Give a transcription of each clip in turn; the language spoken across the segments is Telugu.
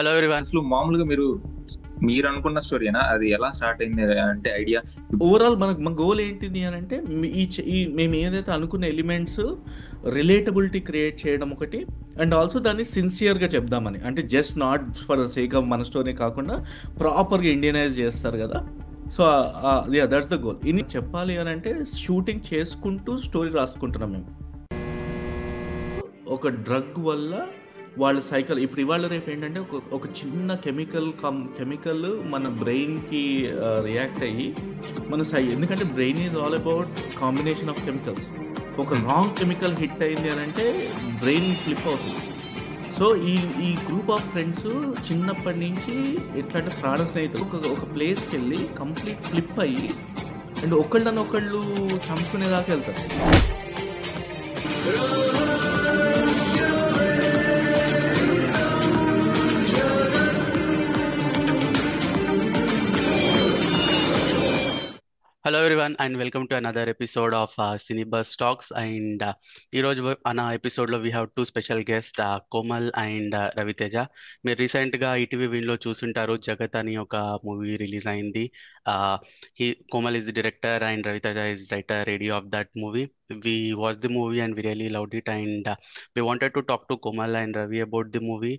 Hello everyone. అసలు మామూలుగా మీరు అనుకున్న స్టోరీనా? అది ఎలా స్టార్ట్ అయింది అంటే ఐడియా? ఓవరాల్ మనకు మన గోల్ ఏంటిది అని అంటే ఈ మేము ఏదైతే అనుకున్న ఎలిమెంట్స్ రిలేటబిలిటీ క్రియేట్ చేయడం ఒకటి, అండ్ ఆల్సో దాన్ని సిన్సియర్గా చెప్దామని, అంటే just not for the sake of మన స్టోరీ కాకుండా ప్రాపర్గా ఇండియనైజ్ చేస్తారు కదా. So that's the goal. ఇన్ని చెప్పాలి అని అంటే షూటింగ్ చేసుకుంటూ స్టోరీ రాసుకుంటున్నాం మేము. ఒక డ్రగ్ వల్ల వాళ్ళ సైకిల్ ఇప్పుడు ఇవాళ రేపు ఏంటంటే ఒక చిన్న కెమికల్ మన బ్రెయిన్కి రియాక్ట్ అయ్యి ఎందుకంటే brain is all about combination of chemicals. ఒక రాంగ్ కెమికల్ హిట్ అయింది అని అంటే బ్రెయిన్ ఫ్లిప్ అవుతుంది. సో ఈ గ్రూప్ ఆఫ్ ఫ్రెండ్స్ చిన్నప్పటి నుంచి ఎట్లా అంటే ప్రాణ స్నేహితులు ఒక ప్లేస్కి వెళ్ళి కంప్లీట్ ఫ్లిప్ అయ్యి అండ్ ఒకళ్ళనొకళ్ళు చంపుకునేదాకా వెళ్తారు. Hello everyone and welcome to another episode of Cinebuzz talks. And ఈరోజు మన ఎపిసోడ్లో we have two special guest, Komal and Raviteja. మీరు రీసెంట్గా ఈటీవీ విన్లో చూసుంటారు, జగత్ అని ఒక మూవీ రిలీజ్ అయింది. Komal is the director and Raviteja is writer radio of that movie. We watched the movie and we really loved it, and we wanted to talk to Komal and Ravi about the movie.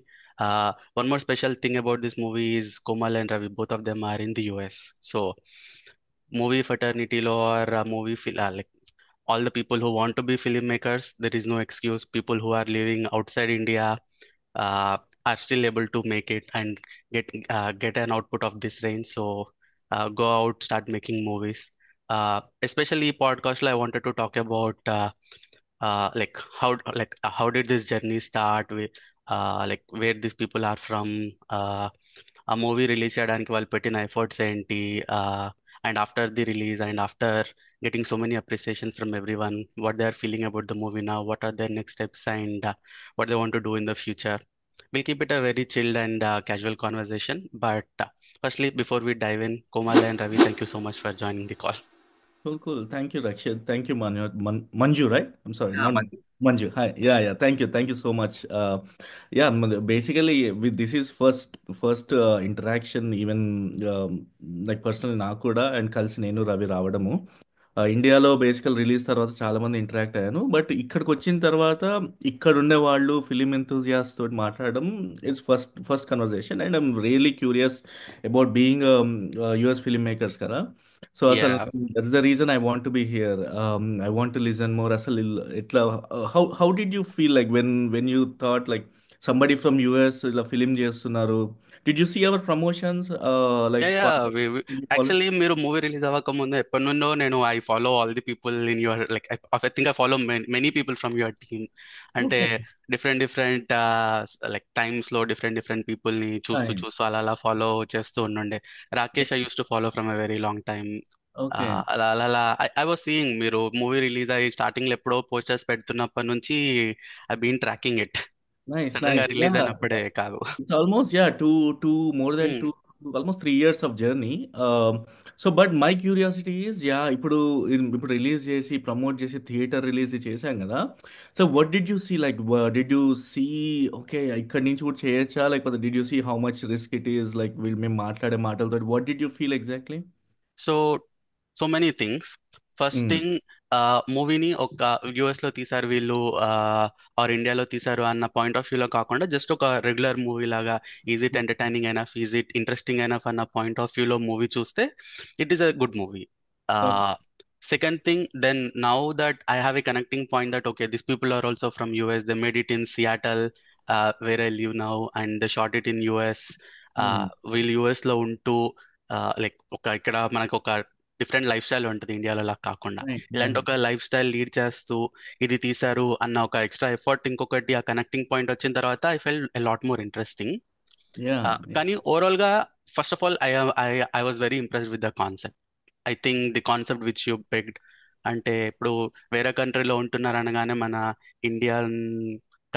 One more special thing about this movie is Komal and Ravi, both of them are in the US. So movie fraternity law or like all the people who want to be filmmakers, there is no excuse. People who are living outside India uh, are still able to make it and get an output of this range. So go out, start making movies. Especially podcast I wanted to talk about how did this journey start with, like where these people are from, ఆ మూవీ రిలీజ్ చేయడానికి వాళ్ళు పెట్టిన ఎఫర్ట్స్ ఏంటి, and after the release and after getting so many appreciations from everyone, what they are feeling about the movie now, what are their next steps, and what they want to do in the future. We'll keep it a very chilled and casual conversation. But firstly, before we dive in, Komal and Ravi, thank you so much for joining the call. Cool. Thank you, Rakshit. Thank you, Manju, right? I'm sorry, not మంచి Manju. Hi. Yeah. Thank you. Thank you so much. Yeah, basically, this is first interaction, even like personally, Nakuda and Kalsi Nenu Ravi Ravadamu. ఇండియాలో బేసికల్ రిలీజ్ తర్వాత చాలా మంది ఇంటరాక్ట్ అయ్యాను, బట్ ఇక్కడికి వచ్చిన తర్వాత ఇక్కడ ఉండే వాళ్ళు ఫిలిం ఎంతూజియాస్ట్ తోటి మాట్లాడడం it's first conversation, and I'm really curious about being US film makers కదా. సో అసలు Yeah. That's the reason I want to be here. I want to listen more. అసలు ఎట్లా how did you feel like when you thought like somebody from US ఇలా ఫిలిం చేస్తున్నారు? Did you see our promotions like Actually, మీరు మూవీ రిలీజ్ అవ్వక ముందు ఎప్పటి నుండో నేను I follow all the people in your like I think I follow many people from your team. అంటే ఓకే. డిఫరెంట్ లైక్ టైమ్స్ లో డిఫరెంట్ పీపుల్ ని చూస్తూ ఫైన్. చూస్తూ అలా అలా ఫాలో చేస్తూ ఉండుండే. Rakesh I use to follow from a very long time. Okay. అలా అలా అలా ఐ వాస్ సీయింగ్ మీరు మూవీ రిలీజ్ అయ్యి స్టార్టింగ్ లో ఎప్పుడో పోస్టర్స్ పెడుతున్నప్పటి నుంచి I been tracking it. Nice, sudden గా nice. రిలీజ్ Yeah, అయినప్పుడే కాదు. it's almost, yeah, two more than Hmm. two, almost 3 years of journey. So, but my curiosity is, yeah, ఇప్పుడు రిలీజ్ చేసి ప్రమోట్ చేసి థియేటర్ రిలీజ్ చేశాం కదా. So what did you see like? Did you see okay ఇక్కడి నుంచి కూడా చేయొచ్చా, లేకపోతే did you see how much risk it is like వీళ్ళు మేము మాట్లాడే మాటలతో what did you feel exactly? So so many things. First thing, మూవీని ఒక యుఎస్ లో తీసారు వీళ్ళు ఆర్ ఇండియాలో తీసారు అన్న పాయింట్ ఆఫ్ వ్యూలో కాకుండా జస్ట్ ఒక రెగ్యులర్ మూవీ లాగా, is it entertaining enough, is it interesting enough అన్న పాయింట్ ఆఫ్ వ్యూలో మూవీ చూస్తే it is a good movie. Second thing, then now that I have a connecting point that okay, these people are also from US, they made it in Seattle, where I live now, and they shot it in US. వీళ్ళు యుఎస్ లో ఉంటూ లైక్ ఒక ఇక్కడ మనకు ఒక డిఫరెంట్ లైఫ్ స్టైల్ ఉంటుంది ఇండియాలో లా కాకుండా. Right, ఇలాంటి right. ఒక లైఫ్ స్టైల్ లీడ్ చేస్తూ ఇది తీశారు అన్న ఒక ఎక్స్ట్రా ఎఫర్ట్, ఇంకొకటి ఆ కనెక్టింగ్ పాయింట్ వచ్చిన తర్వాత I fell a lot more interesting. Yeah, కానీ ఓవరాల్ గా first of all I was very impressed with the concept. I think the concept which you pegged, అంటే ఇప్పుడు వేరే కంట్రీలో ఉంటున్నారు అనగానే మన ఇండియన్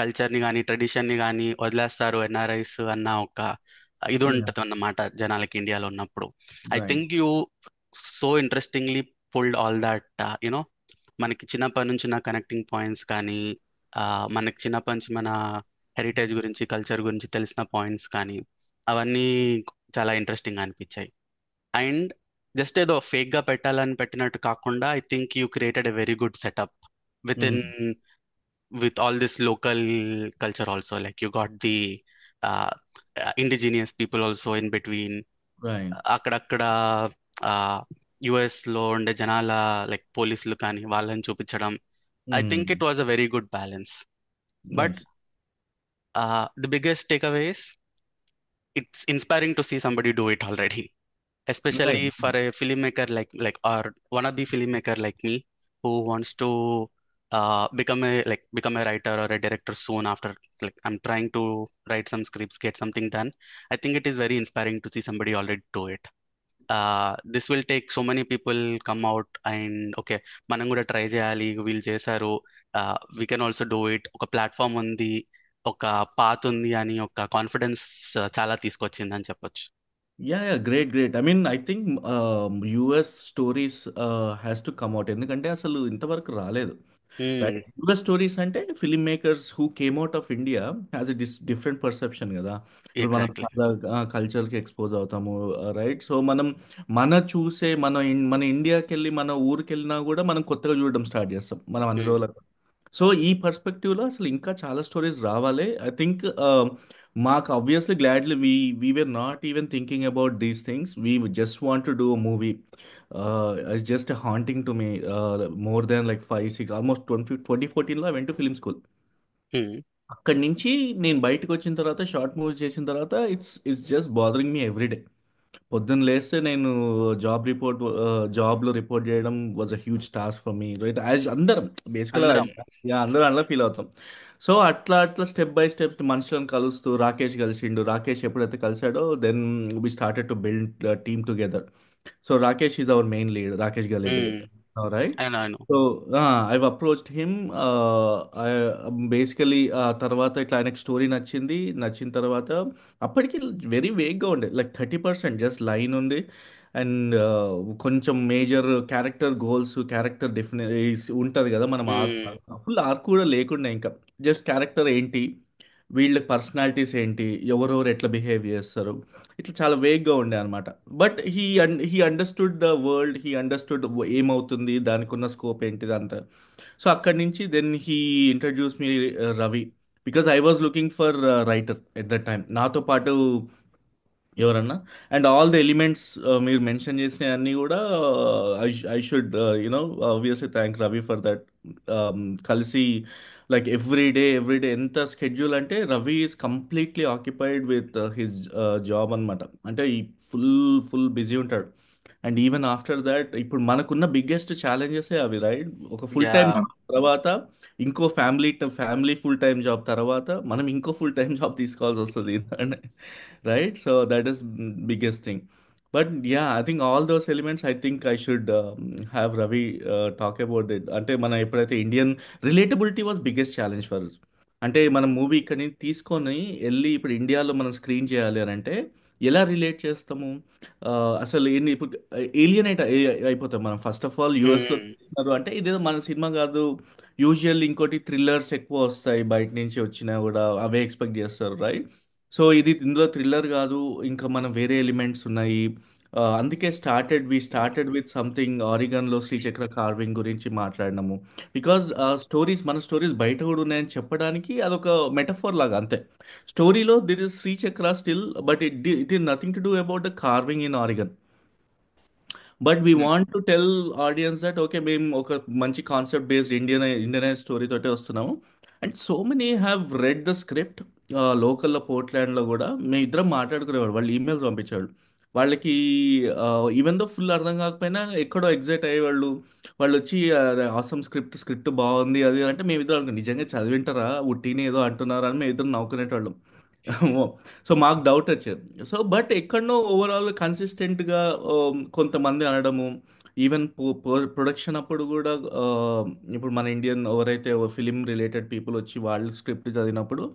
కల్చర్ని కానీ ట్రెడిషన్ని కానీ వదిలేస్తారు ఎన్ఆర్ఐస్ అన్న ఒక ఇది yeah, ఉంటుంది అన్నమాట జనాలకి ఇండియాలో ఉన్నప్పుడు. I right. Think you so interestingly pulled all that you know, మనకి చిన్నప్పటి నుంచి నా కనెక్టింగ్ పాయింట్స్ కానీ, మనకి చిన్నప్పటి నుంచి మన హెరిటేజ్ గురించి కల్చర్ గురించి తెలిసిన పాయింట్స్ కానీ, అవన్నీ చాలా ఇంట్రెస్టింగ్ అనిపించాయి. అండ్ జస్ట్ ఏదో ఫేక్ గా పెట్టాలని పెట్టినట్టు కాకుండా I think you created a very good setup with in with all this local culture also, like you got the uh, indigenous people also in between. Right. అక్కడక్కడ యుఎస్ లో ఉండే జనాల లైక్ పోలీసులు కానీ వాళ్ళని చూపించడం, I think it was a very good balance. But nice. The biggest takeaway is it's inspiring to see somebody do it already, especially right. for a filmmaker like or wannabe filmmaker like me who wants to become a writer or a director soon after. Like I'm trying to write some scripts, get something done. I think it is very inspiring to see somebody already do it. This will take so many people come out and okay, మనం కూడా ట్రై చేయాలి, వీళ్ళు చేశారు, we can also do it, ఒక ప్లాట్ఫామ్ ఉంది, ఒక పాత్ ఉంది అని ఒక కాన్ఫిడెన్స్ చాలా తీసుకొచ్చిందని చెప్పొచ్చు. Yeah! Great. Great. I mean I think US stories has to come out. ఎందుకంటే అసలు ఇంతవరకు రాలేదు. Hmm, right. యూఎస్ స్టోరీస్ అంటే film makers who came out of India has a different perception గదా! ఇప్పుడు మనం exactly. చాలా కల్చర్‌కి ఎక్స్‌పోజ్ అవుతాము. రైట్. సో, మనం చూసే మన ఇండియాకెళ్ళి మన ఊరికెళ్ళినా గూడా మనం కొత్తగా చూడడం స్టార్ట్ చేస్తాం. మనం అన్ని Hmm. రోజులకు. సో, ఈ పర్స్పెక్టివ్‌లో అసలు ఇంకా చాలా స్టోరీస్ రావాలి. ఐ థింక్ మాకు obviously gladly we were not even thinking about these things. We just want to do a movie. It's just haunting to me more than like 5, 6 almost 2014లో I went to film school. Hmm. అక్కడి నుంచి నేను బయటకొచ్చిన తర్వాత షార్ట్ మూవీస్ చేసిన తర్వాత it's just bothering me every day. పొద్దున్న లేస్తే నేను జాబ్లో రిపోర్ట్ చేయడం was a huge task for me, right. As అందరం బేసికల్గా అందరం. అందరం అలా ఫీల్ అవుతాం. సో అట్లా అట్లా స్టెప్ బై స్టెప్ మనుషులను కలుస్తూ రాకేష్ కలిసిండు. రాకేష్ ఎప్పుడైతే కలిసాడో then we started to build team together. So Rakesh is our main lead, Rakesh గలేడి. Hmm. Right. I know, I know. So I approached him. Basically తర్వాత ఇట్లా ఆయనకు స్టోరీ నచ్చింది. నచ్చిన తర్వాత అప్పటికి వెరీ వేగ్గా ఉండే, లైక్ 30% జస్ట్ లైన్ ఉంది. అండ్ కొంచెం మేజర్ క్యారెక్టర్ గోల్స్, క్యారెక్టర్ ఉంటుంది కదా మనం ఆర్క్. Hmm. ఫుల్ ఆర్క్ కూడా లేకుండా ఇంకా జస్ట్ క్యారెక్టర్ ఏంటి, వీళ్ళ పర్సనాలిటీస్ ఏంటి, ఎవరెవరు ఎట్లా బిహేవ్ చేస్తారు, ఇట్లా చాలా వేగ్గా ఉండే అనమాట. But he understood the world, he understood ఏమవుతుంది, దానికి ఉన్న స్కోప్ ఏంటిది అంతా. సో అక్కడి నుంచి then he introduce me Ravi, because I was looking for writer at that time. నాతో పాటు ఎవరన్నా అండ్ ఆల్ ద ఎలిమెంట్స్ మీరు మెన్షన్ చేసిన అన్నీ కూడా I should obviously thank Ravi for that. కలిసి లైక్ ఎవ్రీ డే ఎంత స్కెడ్యూల్ అంటే Ravi is completely occupied with his job అనమాట. అంటే ఈ ఫుల్ ఫుల్ బిజీ ఉంటాడు. అండ్ ఈవెన్ ఆఫ్టర్ దాట్ ఇప్పుడు మనకున్న బిగ్గెస్ట్ ఛాలెంజెస్ అవి, రైట్. ఒక ఫుల్ టైం Yeah. జాబ్ తర్వాత ఇంకో ఫ్యామిలీ ఫుల్ టైం జాబ్ తర్వాత మనం ఇంకో ఫుల్ టైం జాబ్ తీసుకోవాల్సి వస్తుంది. Right? So that is biggest thing. But yeah, I think all those elements, I think I should have Ravi talk about it. అంటే మనం ఎప్పుడైతే Indian relatability was biggest challenge for us. అంటే మనం మూవీ ఇక్కడ నుంచి తీసుకొని వెళ్ళి ఇప్పుడు ఇండియాలో మనం స్క్రీన్ చేయాలి అని అంటే ఎలా రిలేట్ చేస్తాము? అసలు ఏంటి ఇప్పుడు ఏలియనేట్ అయిపోతాం మనం. ఫస్ట్ ఆఫ్ ఆల్ యూఎస్లో Hmm. అంటే ఇదేదో మన సినిమా కాదు. యూజువల్ ఇంకోటి థ్రిల్లర్స్ ఎక్కువ వస్తాయి బయట నుంచి వచ్చినా కూడా అవే ఎక్స్పెక్ట్ చేస్తారు, రైట్. సో ఇందులో థ్రిల్లర్ కాదు, ఇంకా మనం వేరే ఎలిమెంట్స్ ఉన్నాయి. అందుకే స్టార్టెడ్ విత్ సంథింగ్ ఆరిగన్లో శ్రీచక్ర కార్వింగ్ గురించి మాట్లాడినాము. బికాజ్ మన స్టోరీస్ బయట కూడా ఉన్నాయని చెప్పడానికి అదొక మెటఫోర్ లాగా అంతే. స్టోరీలో there is Srichakra still, but it is nothing to do about the carving in Oregon. But we Hmm. Want to tell audience that okay, మేము ఒక మంచి కాన్సెప్ట్ బేస్డ్ ఇండియనైజ్ స్టోరీ తోటే వస్తున్నాము. And so many have read the script. లోకల్లో పోర్ట్లాండ్లో కూడా మేము ఇద్దరం మాట్లాడుకునేవాడు, వాళ్ళు ఈమెయిల్స్ పంపించేవాళ్ళు. వాళ్ళకి ఈవెన్ దో ఫుల్ అర్థం కాకపోయినా ఎక్కడో ఎగ్జైట్ అయ్యేవాళ్ళు. వాళ్ళు వచ్చి ఆసమ్ స్క్రిప్ట్ బాగుంది అది అంటే మేము ఇద్దరు నిజంగా చదివింటారా, ఉట్టిని ఏదో అంటున్నారా అని మేము ఇద్దరు నవ్వుకునేటోళ్ళం. సో మాకు డౌట్ వచ్చేది. సో బట్ ఎక్కడనో ఓవరాల్ కన్సిస్టెంట్గా కొంతమంది అనడము. ఈవెన్ ప్రొడక్షన్ అప్పుడు కూడా ఇప్పుడు మన ఇండియన్ ఎవరైతే ఫిలిం రిలేటెడ్ పీపుల్ వచ్చి వాళ్ళు స్క్రిప్ట్ చదివినప్పుడు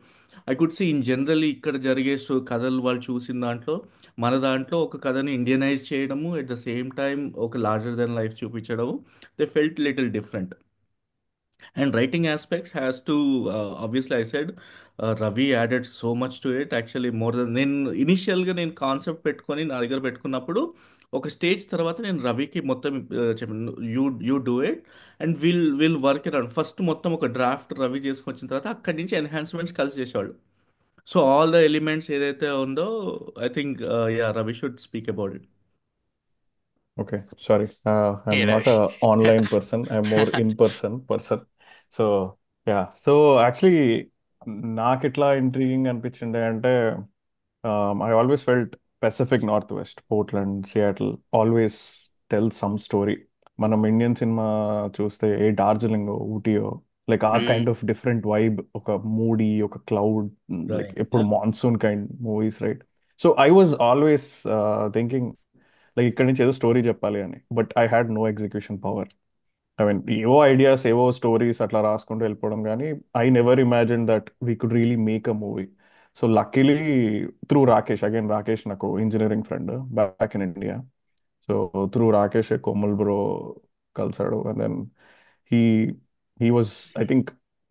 I could see in generally ఇక్కడ జరిగే కథలు వాళ్ళు చూసిన దాంట్లో మన దాంట్లో ఒక కథని ఇండియనైజ్ చేయడము, ఎట్ ద సేమ్ టైం ఒక లార్జర్ దెన్ లైఫ్ చూపించడము, they felt little different. And writing aspects has to, obviously I said, Ravi added so much to it, actually more than నేను ఇనిషియల్గా నేను కాన్సెప్ట్ పెట్టుకొని నా దగ్గర పెట్టుకున్నప్పుడు ఒక స్టేజ్ తర్వాత నేను రవికి మొత్తం చెప్పాను, you do it and will work it out. First మొత్తం ఒక డ్రాఫ్ట్ రవి చేసుకొచ్చిన తర్వాత అక్కడి నుంచి ఎన్హాన్స్మెంట్స్ కలిసి చేసేవాళ్ళు. సో ఆల్ ద ఎలిమెంట్స్ ఏదైతే ఉందో I think yeah Ravi should speak about it. Okay, sorry. Hey, I'm not Ravi. a online person. I'm more in-person person. So yeah. So actually, నాకు ఎట్లా ఇంట్రీగింగ్ అనిపించింది అంటే I always felt Pacific Northwest, Portland, Seattle always tell some story. మనం ఇండియన్ సినిమా చూస్తే ఏ డార్జిలింగ్ ఊటీయో లైక్ ఆ Mm, kind of different vibe, ఒక మూడీ, ఒక క్లౌడ్, లైక్ Right. ఎప్పుడు monsoon kind movies, right? So I was always thinking like ఇక్కడ నుంచి ఏదో స్టోరీ చెప్పాలి అని, but I had no execution power. I mean ఏవో ఐడియాస్, ఏవో స్టోరీస్ అట్లా రాసుకుంటూ వెళ్ళిపోవడం, కానీ I never imagine that we could really make a movie. So luckily through Rakesh, again Rakesh నాకు engineering friend back in India. So through Rakesh Komal bro కలిసాడు, and then he he was I think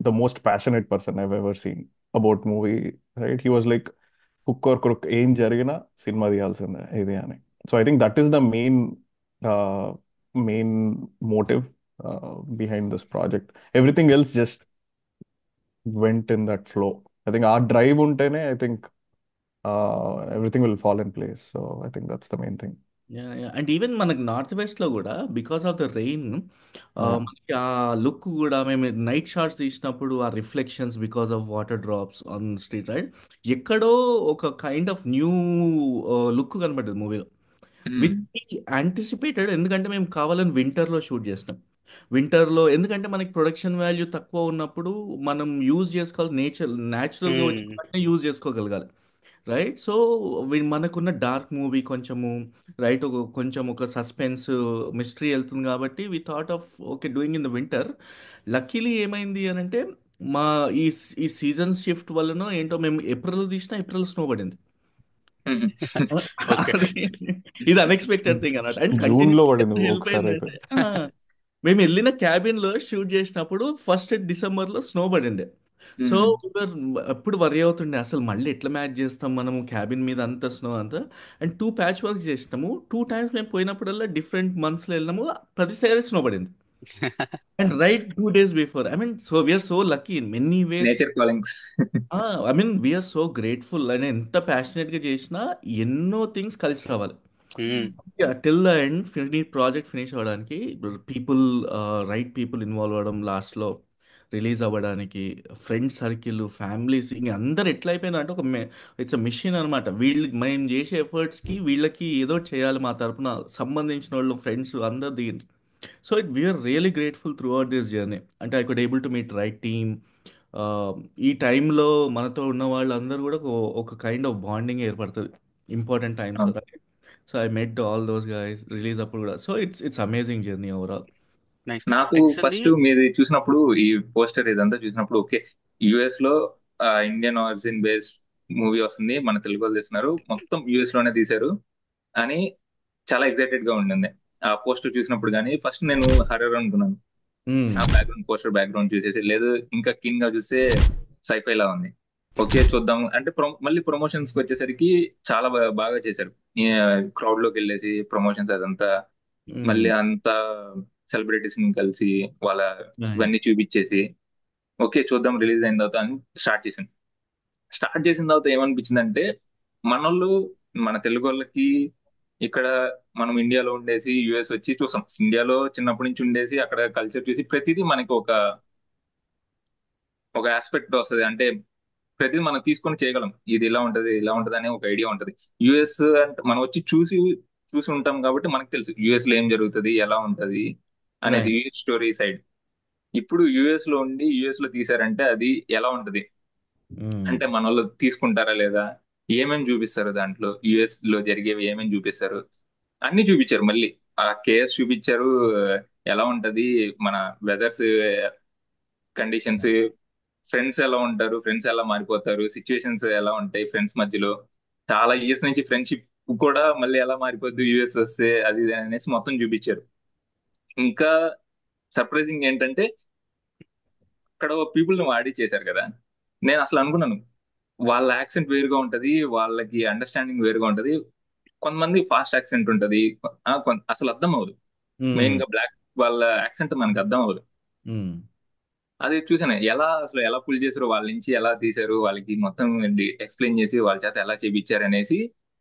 the most passionate person I've ever seen about movie, right? He was like cook or crook, ఏం జరిగినా సినిమా తీయాల్సిందే ఇది అని. So I think that is the main motive behind this project. Everything else just went in that flow. I think our drive untene, I think everything will fall in place. So I think that's the main thing. And even మనకి నార్త్ వెస్ట్లో కూడా because of the rain Yeah. మనకి ఆ లుక్ కూడా, మేము నైట్ షాట్స్ తీసినప్పుడు ఆ reflections because of water drops on street, right, ఎక్కడో ఒక కైండ్ ఆఫ్ న్యూ లుక్ కనబడ్డది మూవీలో, విచ్ యాంటిసిపేటెడ్. ఎందుకంటే మేము కావాలని వింటర్లో షూట్ చేసినాం. వింటర్లో ఎందుకంటే మనకి ప్రొడక్షన్ వాల్యూ తక్కువ ఉన్నప్పుడు మనం యూజ్ చేసుకోవాలి, న్యాచురల్గా వచ్చిన mm. వాటిని యూజ్ చేసుకోగలగాలి, రైట్? సో మనకున్న డార్క్ మూవీ కొంచెము, రైట్, కొంచెం ఒక సస్పెన్స్ మిస్టరీ వెళ్తుంది కాబట్టి we thought of okay doing in the winter. Luckily ఏమైంది అని అంటే మా ఈ ఈ సీజన్ షిఫ్ట్ వల్లనో ఏంటో మేము ఏప్రిల్ తీసినా ఏప్రిల్ స్నో పడింది. Okay. అది ఇది అన్ఎక్స్పెక్టెడ్ థింగ్ అన్నమాట. అండ్ జూన్ లో కంటిన్యూస్ పడింది ఎంత హెల్ప్ ఒకసారి అయితే. అయిందంటే మేము వెళ్ళిన క్యాబిన్ లో షూట్ చేసినప్పుడు ఫస్ట్ డిసెంబర్ లో స్నో పడింది. సో ఎప్పుడు వరి అవుతుండే అసలు మళ్ళీ ఎట్లా మ్యాచ్ చేస్తాం మనము క్యాబిన్ మీద అంత స్నో అంతా. అండ్ 2 ప్యాచ్ వర్క్ చేసినాము. 2 టైమ్స్ మేము పోయినప్పుడల్లా డిఫరెంట్ మంత్స్లో వెళ్ళినాము, ప్రతిసారి స్నో పడింది. And right 2 days before, I mean so we are so lucky in many ways. Nature callings. I mean we are so grateful. అని ఎంత ప్యాషనెట్గా చేసినా ఎన్నో థింగ్స్ కలిసి రావాలి Mm. Till the end. Project finish అవ్వడానికి పీపుల్, రైట్ పీపుల్ ఇన్వాల్వ్ అవ్వడం, లాస్ట్లో రిలీజ్ అవ్వడానికి ఫ్రెండ్ సర్కిల్, ఫ్యామిలీస్, ఇంక అందరు ఎట్లా అయిపోయినా అంటే ఒక ఇట్స్ అ మిషన్ అనమాట. వీళ్ళు మేము చేసే ఎఫర్ట్స్కి వీళ్ళకి ఏదో చేయాలి మా తరపున సంబంధించిన వాళ్ళు, ఫ్రెండ్స్ అందరు దిగింది. So we're really grateful throughout this journey. అంటే I could able to meet right team. ఈ టైంలో మనతో ఉన్న వాళ్ళందరూ కూడా ఒక కైండ్ ఆఫ్ బాండింగ్ ఏర్పడుతుంది ఇంపార్టెంట్ టైమ్స్లో. So I met all those guys release అప్పుడు కూడా. So it's amazing journey overall. Nice. నాకు Actually, ఫస్ట్ మీది చూసినప్పుడు, ఈ పోస్టర్ ఇదంతా చూసినప్పుడు, ఓకే యుఎస్ లో ఇండియన్ ఆరిజిన్ బేస్డ్ మూవీ వస్తుంది, మన తెలుగు వాళ్ళు తీస్తున్నారు, మొత్తం యుఎస్ లోనే తీశారు అని చాలా ఎక్సైటెడ్ గా ఉండింది ఆ పోస్టర్ చూసినప్పుడు. కానీ ఫస్ట్ నేను హర్రర్ అనుకున్నాను, ఆ బ్యాక్గ్రౌండ్ పోస్టర్ బ్యాక్గ్రౌండ్ చూసేసి. లేదు ఇంకా కిన్ గా చూస్తే సైఫై లా ఉంది. ఓకే చూద్దాం అంటే మళ్ళీ ప్రమోషన్స్ కి వచ్చేసరికి చాలా బాగా చేశారు. క్రౌడ్ లోకి వెళ్ళేసి ప్రమోషన్స్ అదంతా, మళ్ళీ అంతా సెలబ్రిటీస్ ని కలిసి వాళ్ళ ఇవన్నీ చూపించేసి ఓకే చూద్దాం రిలీజ్ అయిన తర్వాత అని స్టార్ట్ చేసింది. స్టార్ట్ చేసిన తర్వాత ఏమనిపించింది అంటే, మనోళ్ళు మన తెలుగు వాళ్ళకి ఇక్కడ మనం ఇండియాలో ఉండేసి యుఎస్ వచ్చి చూసాం, ఇండియాలో చిన్నప్పటి నుంచి ఉండేసి అక్కడ కల్చర్ చూసి ప్రతిదీ మనకి ఒక ఒక ఆస్పెక్ట్ వస్తుంది. అంటే ప్రతిదీ మనం తీసుకొని చేయగలం, ఇది ఇలా ఉంటది ఇలా ఉంటది అనే ఒక ఐడియా ఉంటది. యుఎస్ అంటే మనం వచ్చి చూసి ఉంటాం కాబట్టి మనకు తెలుసు యుఎస్ లో ఏం జరుగుతుంది, ఎలా ఉంటది అనేసి, యుఎస్ స్టోరీ సైడ్. ఇప్పుడు యుఎస్ లో ఉండి యుఎస్ లో తీసారంటే అది ఎలా ఉంటది అంటే మన వాళ్ళు తీసుకుంటారా లేదా, ఏమేమి చూపిస్తారు దాంట్లో, యుఎస్ లో జరిగేవి ఏమేమి చూపిస్తారు అన్ని చూపించారు. మళ్ళీ ఆ కేఎస్ చూపించారు, ఎలా ఉంటది మన వెదర్స్ కండిషన్స్, ఫ్రెండ్స్ ఎలా ఉంటారు, ఫ్రెండ్స్ ఎలా మారిపోతారు, సిచ్యువేషన్స్ ఎలా ఉంటాయి ఫ్రెండ్స్ మధ్యలో, చాలా ఇయర్స్ నుంచి ఫ్రెండ్షిప్ కూడా మళ్ళీ ఎలా మారిపోద్ది యుఎస్ వస్తే, అది ఇది అనేసి మొత్తం చూపించారు. ఇంకా సర్ప్రైజింగ్ ఏంటంటే అక్కడ పీపుల్ ని వాడి చేశారు కదా. నేను అసలు అనుకున్నాను వాళ్ళ యాక్సెంట్ వేరుగా ఉంటది, వాళ్ళకి అండర్స్టాండింగ్ వేరుగా ఉంటది. కొంతమంది ఫాస్ట్ యాక్సెంట్ ఉంటది, అసలు అర్థం అవ్వదు. మెయిన్ గా బ్లాక్ వాళ్ళ యాక్సెంట్ మనకు అర్థం అవ్వదు. అది చూసాను అసలు ఎలా పుల్ చేశారు, వాళ్ళ నుంచి ఎలా తీశారు, వాళ్ళకి మొత్తం ఎక్స్ప్లెయిన్ చేసి వాళ్ళ చేత ఎలా చేపించారు అనేసి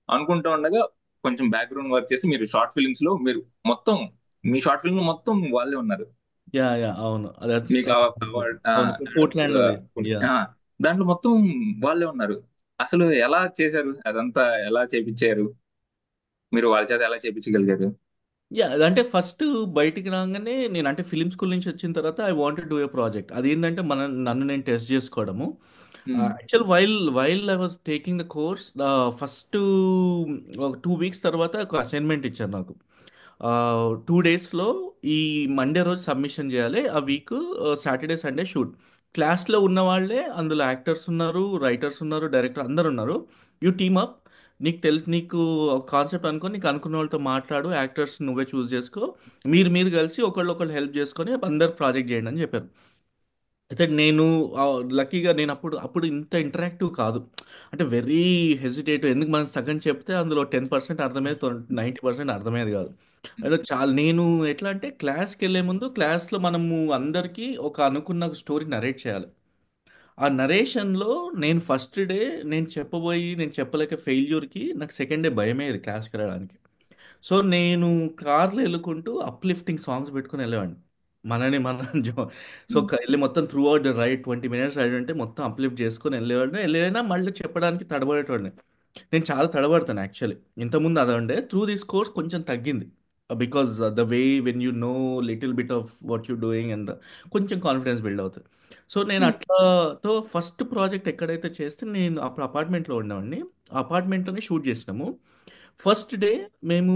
అనుకుంటూ ఉండగా కొంచెం బ్యాక్గ్రౌండ్ వర్క్ చేసి మీరు షార్ట్ ఫిల్మ్స్ లో మీరు మొత్తం మీ షార్ట్ ఫిల్మ్ మొత్తం వాళ్ళే ఉన్నారు. యా యా అవును, దట్స్ మీకు అవార్డ్ అవును, ఆడమ్స్ పోర్ట్లాండ్ లో యా. దాంట్లో మొత్తం వాళ్ళే ఉన్నారు. అసలు ఎలా చేశారు అదంతా, ఎలా చేపించారు, మీరు వాళ్ళ చేత ఎలా చేపించగలిగారు? యా అంటే ఫస్ట్ బయటికి రాగానే నేను అంటే ఫిలిం స్కూల్ నుంచి వచ్చిన తర్వాత I want do a project. అదేంటంటే నన్ను నేను టెస్ట్ చేసుకోవడము. Um, actual while I was taking the course, first ఒక 2 వీక్స్ తర్వాత ఒక అసైన్మెంట్ ఇచ్చారు నాకు. 2 డేస్లో ఈ మండే రోజు సబ్మిషన్ చేయాలి, ఆ వీక్ సాటర్డే సండే షూట్. క్లాస్లో ఉన్న వాళ్ళే అందులో యాక్టర్స్ ఉన్నారు, రైటర్స్ ఉన్నారు, డైరెక్టర్ అందరు ఉన్నారు. యూ టీమ్ అప్, నీకు కాన్సెప్ట్ అనుకో, నీకు అనుకున్న వాళ్ళతో మాట్లాడు, యాక్టర్స్ నువ్వే చూస్ చేసుకో, మీరు కలిసి ఒకళ్ళు హెల్ప్ చేసుకొని అందరు ప్రాజెక్ట్ చేయండి అని చెప్పారు. అయితే నేను లక్కీగా నేను అప్పుడు ఇంత ఇంటరాక్టివ్ కాదు, అంటే వెరీ హెసిటేటివ్. ఎందుకు మనం సగం చెప్తే అందులో 10% అర్థమయ్యేది, 90% అర్థమయ్యేది కాదు. అంటే చాలా నేను ఎట్లా అంటే క్లాస్కి వెళ్ళే ముందు క్లాస్లో మనము అందరికీ ఒక అనుకున్న స్టోరీ నరేట్ చేయాలి. ఆ నరేషన్లో నేను ఫస్ట్ డే నేను చెప్పలేక ఫెయిల్యూర్కి నాకు సెకండ్ డే భయమేది క్లాస్కి వెళ్ళడానికి. సో నేను కార్లో వెళ్ళుకుంటూ అప్లిఫ్టింగ్ సాంగ్స్ పెట్టుకుని వెళ్ళేవాడిని. మనని సో ఉమ్, వెళ్ళి మొత్తం throughout the ride 20 minutes ride అంటే మొత్తం అప్లిఫ్ట్ చేసుకొని వెళ్ళేదైనా మళ్ళీ చెప్పడానికి తడబడేటోడిని. నేను చాలా తడబడతాను యాక్చువల్లీ. ఇంతకుముందు అదే ఉండే, త్రూ దిస్ కోర్స్ కొంచెం తగ్గింది. Because the way when you know little bit of what you doing and కొంచెం కాన్ఫిడెన్స్ బిల్డ్ అవుతుంది. సో నేను ఉమ్, అట్లాతో ఫస్ట్ ప్రాజెక్ట్ ఎక్కడైతే చేస్తే నేను అప్పుడు అపార్ట్మెంట్లో ఉండేవాడిని. ఆ అపార్ట్మెంట్లోనే షూట్ చేసినాము. ఫస్ట్ డే మేము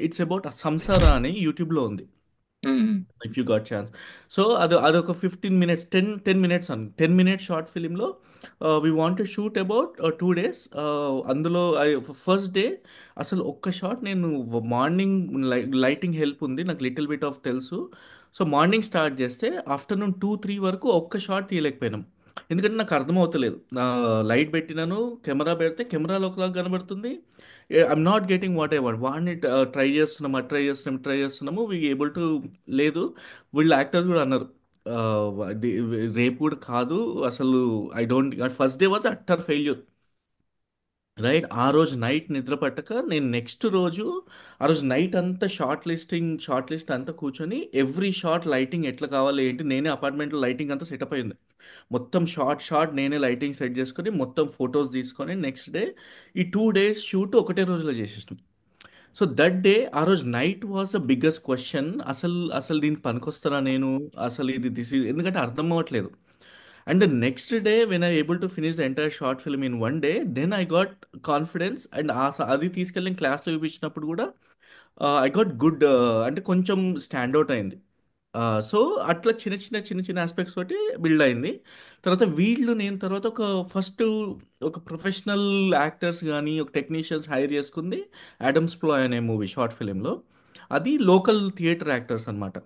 ఇట్స్ అబౌట్ సంసారా అని యూట్యూబ్లో ఉంది, um, if you got chance. So అదొక 15 minutes, 10 minutes 10 minutes షార్ట్ ఫిలింలో we want to shoot about 2 days. అందులో ఫస్ట్ డే అసలు ఒక్క షాట్ నేను మార్నింగ్ లైటింగ్ హెల్ప్ ఉంది నాకు లిటిల్ బిట్ ఆఫ్ తెలుసు. సో మార్నింగ్ స్టార్ట్ చేస్తే ఆఫ్టర్నూన్ 2-3 వరకు ఒక్క షాట్ తీయలేకపోయినాం. ఎందుకంటే నాకు అర్థమవుతలేదు, లైట్ పెట్టినాను, కెమెరా పెడితే కెమెరాలో ఒకలాగా కనబడుతుంది, I'm not getting what I want. వాడిని ట్రై చేస్తున్నాము వీ ఏబుల్ టు లేదు. వీళ్ళు యాక్టర్స్ కూడా అన్నారు, "ఆ, రేపు కూడా కాదు అసలు, I don't." First day was utter failure, right. ఆ రోజు నైట్ నిద్ర పట్టక నేను నెక్స్ట్ రోజు, ఆ రోజు నైట్ అంతా షార్ట్ లిస్ట్ అంతా కూర్చొని ఎవ్రీ షార్ట్ లైటింగ్ ఎట్లా కావాలి ఏంటి, నేనే అపార్ట్మెంట్లో లైటింగ్ అంతా సెటప్ అయింది. మొత్తం షార్ట్ నేనే లైటింగ్ సెట్ చేసుకొని మొత్తం ఫొటోస్ తీసుకొని నెక్స్ట్ డే ఈ 2 days షూట్ ఒకటే రోజులో చేసేసాం. సో దట్ డే, ఆ రోజు night was the biggest question. అసలు దీనికి పనికొస్తానా నేను, అసలు ఎందుకంటే అర్థం అవ్వట్లేదు. And the next day when I able to finish the entire short film in 1 day, then I got confidence. And అది తీసుకెళ్ళి క్లాస్లో చూపించినప్పుడు కూడా ఐ గాట్ గుడ్, అంటే కొంచెం స్టాండ్ అవుట్ అయింది. సో అట్లా చిన్న చిన్న ఆస్పెక్ట్స్ తోటి బిల్డ్ అయింది. తర్వాత నేను తర్వాత ఒక ప్రొఫెషనల్ యాక్టర్స్ కానీ ఒక టెక్నీషియన్స్ హైర్ చేసుకుంది యాడమ్స్ ప్లాయ్ అనే మూవీ షార్ట్ ఫిలింలో. అది లోకల్ థియేటర్ యాక్టర్స్ అనమాట.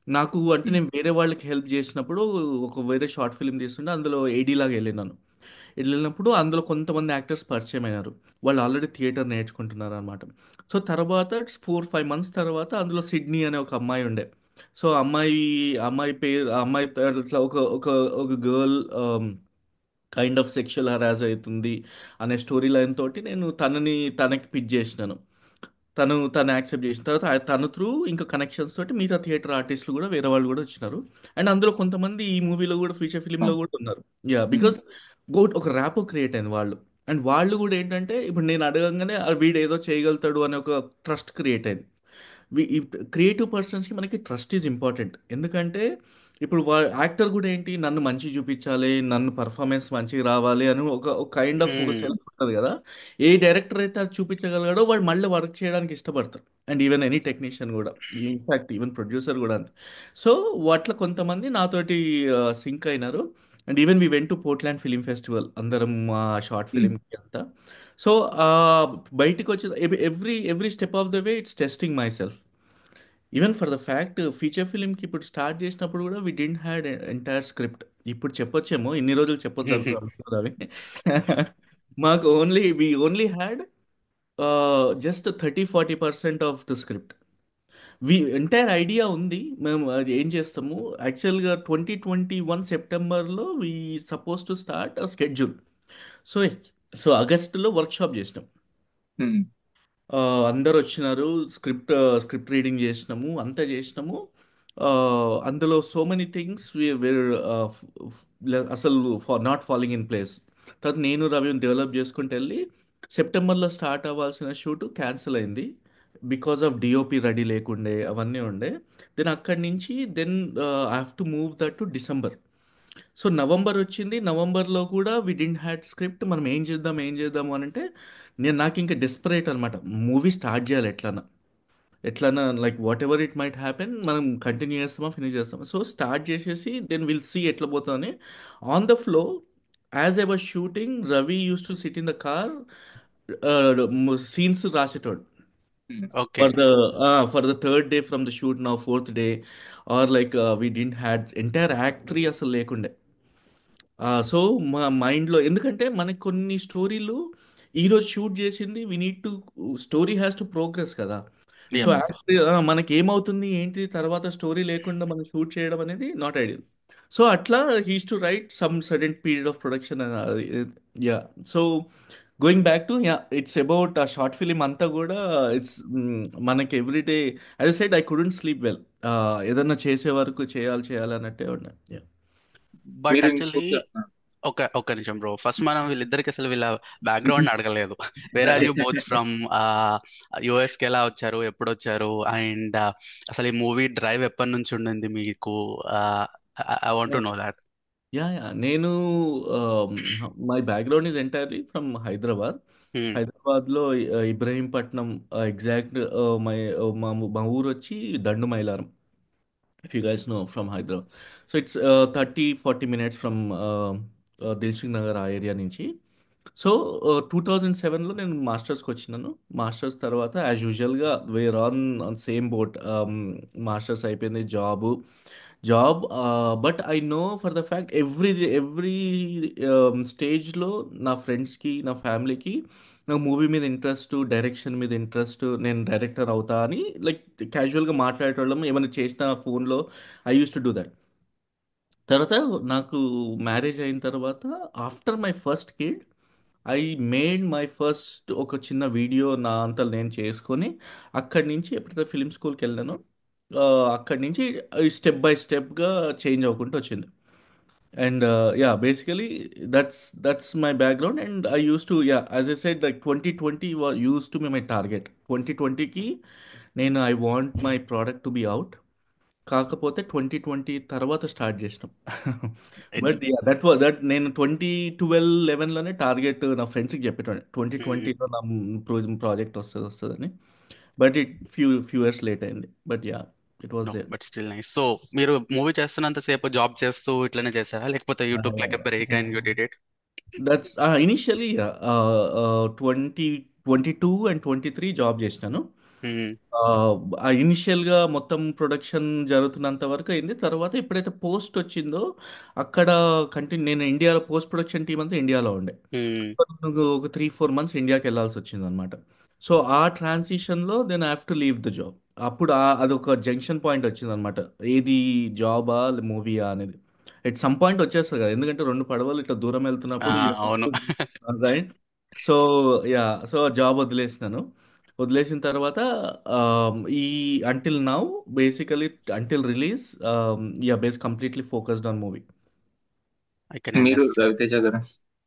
నాకు అంటే ఉమ్, నేను వేరే వాళ్ళకి హెల్ప్ చేసినప్పుడు ఒక వేరే షార్ట్ ఫిల్మ్ తీస్తుంటే అందులో ఏడీ లాగా వెళ్ళినాను. వెళ్ళినప్పుడు అందులో కొంతమంది యాక్టర్స్ పరిచయం అయినారు, వాళ్ళు ఆల్రెడీ థియేటర్ నేర్చుకుంటున్నారు అనమాట. సో తర్వాత 4-5 months తర్వాత అందులో సిడ్నీ అనే ఒక అమ్మాయి ఉండే. సో అమ్మాయి పేరు, ఆ అమ్మాయి ఇట్లా ఒక ఒక ఒక girl kind of sexual harass అవుతుంది అనే స్టోరీ లైన్ తోటి నేను తనకి పిచ్ చేసినాను. తను యాక్సెప్ట్ చేసిన తర్వాత తను త్రూ ఇంకా కనెక్షన్స్ తోటి మిగతా థియేటర్ ఆర్టిస్టులు కూడా వేరే వాళ్ళు కూడా వచ్చినారు. అండ్ అందులో కొంతమంది ఈ మూవీలో కూడా ఫీచర్ ఫిలింలో అవును, కూడా ఉన్నారు. యా, ఉమ్, బికాస్ ఒక ర్యాపో క్రియేట్ అయింది వాళ్ళు. అండ్ వాళ్ళు కూడా ఏంటంటే ఇప్పుడు నేను అడగంగానే వీడు ఏదో చేయగలుగుతాడు అనే ఒక ట్రస్ట్ క్రియేట్ అయింది. ఈ క్రియేటివ్ పర్సన్స్కి మనకి ట్రస్ట్ ఈజ్ ఇంపార్టెంట్. ఎందుకంటే ఇప్పుడు యాక్టర్ కూడా ఏంటి, నన్ను మంచి చూపించాలి, నన్ను పర్ఫార్మెన్స్ మంచిగా రావాలి అని ఒక కైండ్ ఆఫ్ ఒక సెల్ఫ్ ఉంటుంది కదా. ఏ డైరెక్టర్ అయితే అది చూపించగలిగాడో వాడు మళ్ళీ వర్క్ చేయడానికి ఇష్టపడతారు. అండ్ ఈవెన్ ఎనీ టెక్నీషియన్ కూడా, ఇన్ఫాక్ట్ ఈవెన్ ప్రొడ్యూసర్ కూడా అంతే. సో అట్లా కొంతమంది నాతోటి సింక్ అయినారు. And even we went to Portland film festival అందరం మా షార్ట్ ఉమ్, ఫిలింకి అంతా. సో బయటికి వచ్చి every step of the way it's testing myself. Even for the fact feature ఫిలింకి ఇప్పుడు స్టార్ట్ చేసినప్పుడు కూడా we didn't had entire script. ఇప్పుడు చెప్పొచ్చేమో, ఇన్ని రోజులు చెప్పొద్దు అనుకున్నారు అవి. మాకు only had just 30-40% of the script. Entire idea ఉంది, మేము అది ఏం చేస్తాము. యాక్చువల్గా 2021 సెప్టెంబర్లో we suppose to start schedule. So so ఆగస్టులో వర్క్షాప్ చేసినాం. ఉమ్, అందరు వచ్చినారు, స్క్రిప్ట్ రీడింగ్ చేసినాము, అంతా చేసినాము. అందులో సో మెనీ థింగ్స్ వేర్ అసలు నాట్ ఫాలోయింగ్ ఇన్ ప్లేస్. తర్వాత నేను రవి డెవలప్ చేసుకుంటూ వెళ్ళి సెప్టెంబర్లో స్టార్ట్ అవ్వాల్సిన షూట్ క్యాన్సిల్ అయింది బికాస్ ఆఫ్ డిఓపి రెడీ లేకుండే, అవన్నీ ఉండే. దెన్ అక్కడి నుంచి I have to move that to December. So November వచ్చింది, నవంబర్లో కూడా వి డింట్ హ్యాడ్ స్క్రిప్ట్. మనం ఏం చేద్దాము అని అంటే నాకు ఇంకా డెస్పరేట్ అనమాట. మూవీ స్టార్ట్ చేయాలి ఎట్లన్నా like whatever it might happen, మనం కంటిన్యూ చేస్తామా ఫినిష్ చేస్తామా. సో స్టార్ట్ చేసేసి దెన్ విల్ సీ ఎట్లా పోతామని. On the flow as I was shooting, Ravi use to sit in the car, scenes రాసేటోడు um, okay. For the for the third day from the shoot, నా fourth day. Or like we didn't had entire యాక్టరీ అసలు లేకుండే. సో మా మైండ్లో, ఎందుకంటే మనకి కొన్ని స్టోరీలు ఈరోజు షూట్ చేసింది we need to, story has to progress కదా. So yup. మనకి ఏమవుతుంది ఏంటి తర్వాత స్టోరీ లేకుండా మనం షూట్ చేయడం అనేది నాట్ ఐడియల్. సో అట్లా he's to write some sudden period of production. Yeah. So going back to, yeah, it's about ఆ షార్ట్ ఫిలిం అంతా కూడా. ఇట్స్ మనకి everyday as I said I couldn't sleep well. ఏదన్నా చేసే వరకు చేయాలి అన్నట్టే ఉన్నా. బట్ మీరు యాక్చువల్లీ ఇంకొక ఒక్క నిమిషం బ్రో. ఫస్ట్ మనం వీళ్ళిద్దరికి అసలు వీళ్ళ బ్యాక్గ్రౌండ్ అడగలేదు. వేర్ ఆర్ అదే యూ బోత్ ఫ్రమ్? యుఎస్ కి ఎలా వచ్చారు, ఎప్పుడు వచ్చారు, అండ్ అసలు ఈ మూవీ డ్రైవ్ ఎప్పటి నుంచి ఉండింది మీకు? I want to know that. Yeah నేను, my background is entirely from Hyderabad. హైదరాబాద్లో ఇబ్రహీంపట్నం, ఎగ్జాక్ట్. మై మా ఊరు వచ్చి దండు Mylaram, if you guys know from Hyderabad. So it's 30-40 minutes from Dilsukh Nagar, ఆ ఏరియా నుంచి. సో 2007లో నేను మాస్టర్స్కి వచ్చినాను. మాస్టర్స్ తర్వాత యాజ్ యూజువల్గా we're on same boat. Masters అయిపోయింది, job. But I know for the fact every స్టేజ్లో నా ఫ్రెండ్స్కి, నా ఫ్యామిలీకి నాకు మూవీ మీద ఇంట్రెస్ట్, డైరెక్షన్ మీద ఇంట్రెస్ట్, నేను డైరెక్టర్ అవుతా అని లైక్ క్యాజువల్గా మాట్లాడేటోళ్ళం. ఏమైనా చేసిన ఫోన్లో I use to do that. తర్వాత నాకు మ్యారేజ్ అయిన తర్వాత after my first kid I made my first ఒక చిన్న వీడియో నా అంతలు నేను చేసుకొని, అక్కడి నుంచి ఎప్పుడైతే ఫిలిం స్కూల్కి వెళ్ళానో అక్కడి నుంచి స్టెప్ బై స్టెప్గా చేంజ్ అవ్వకుంటూ వచ్చింది. And yeah, basically that's my background. And I use to, yeah, as I said like 2020 use to be my target. 2020కి నేను I want my product to be out. కాకపోతే 2020 తర్వాత స్టార్ట్ చేసినాం. బట్ యా, దట్ నేను 2011లోనే టార్గెట్ నా ఫ్రెండ్స్కి చెప్పేటోని 2020లో నా ప్రాజెక్ట్ వస్తుందని. బట్ ఫ్యూ ఇయర్స్ లేట్ అయింది. But yeah, it was no, there. But still nice. So మీరు మూవీ చేస్తున్నంత సేపు జాబ్ చేస్తూ ఇట్లనే చేస్తారా, లేకపోతే you took like a break and you did it? That's initially 2022 and 23 job చేసినాను. ఇనిషియల్గా మొత్తం ప్రొడక్షన్ జరుగుతున్నంత వరకు అయింది. తర్వాత ఎప్పుడైతే పోస్ట్ వచ్చిందో అక్కడ నేను ఇండియాలో పోస్ట్ ప్రొడక్షన్ టీం అంతా ఇండియాలో ఉండే. ఒక 3-4 months ఇండియాకి వెళ్ళాల్సి వచ్చింది అనమాట. సో ఆ ట్రాన్సిషన్లో then I have to leave the job. అప్పుడు అదొక జంక్షన్ పాయింట్ వచ్చింది అనమాట. ఏది జాబా మూవీయా అనేది ఎట్ సమ్ పాయింట్ వచ్చేస్తుంది కదా, ఎందుకంటే రెండు పడవలు ఇట్లా దూరం వెళ్తున్నప్పుడు అవును. Right. So yeah, so job వదిలేసినాను. వదిలేసిన తర్వాత ఈ until now basically until release, yeah, completely focused on movie. I can మీరు అండర్స్టాండ్. రవితేజ గారు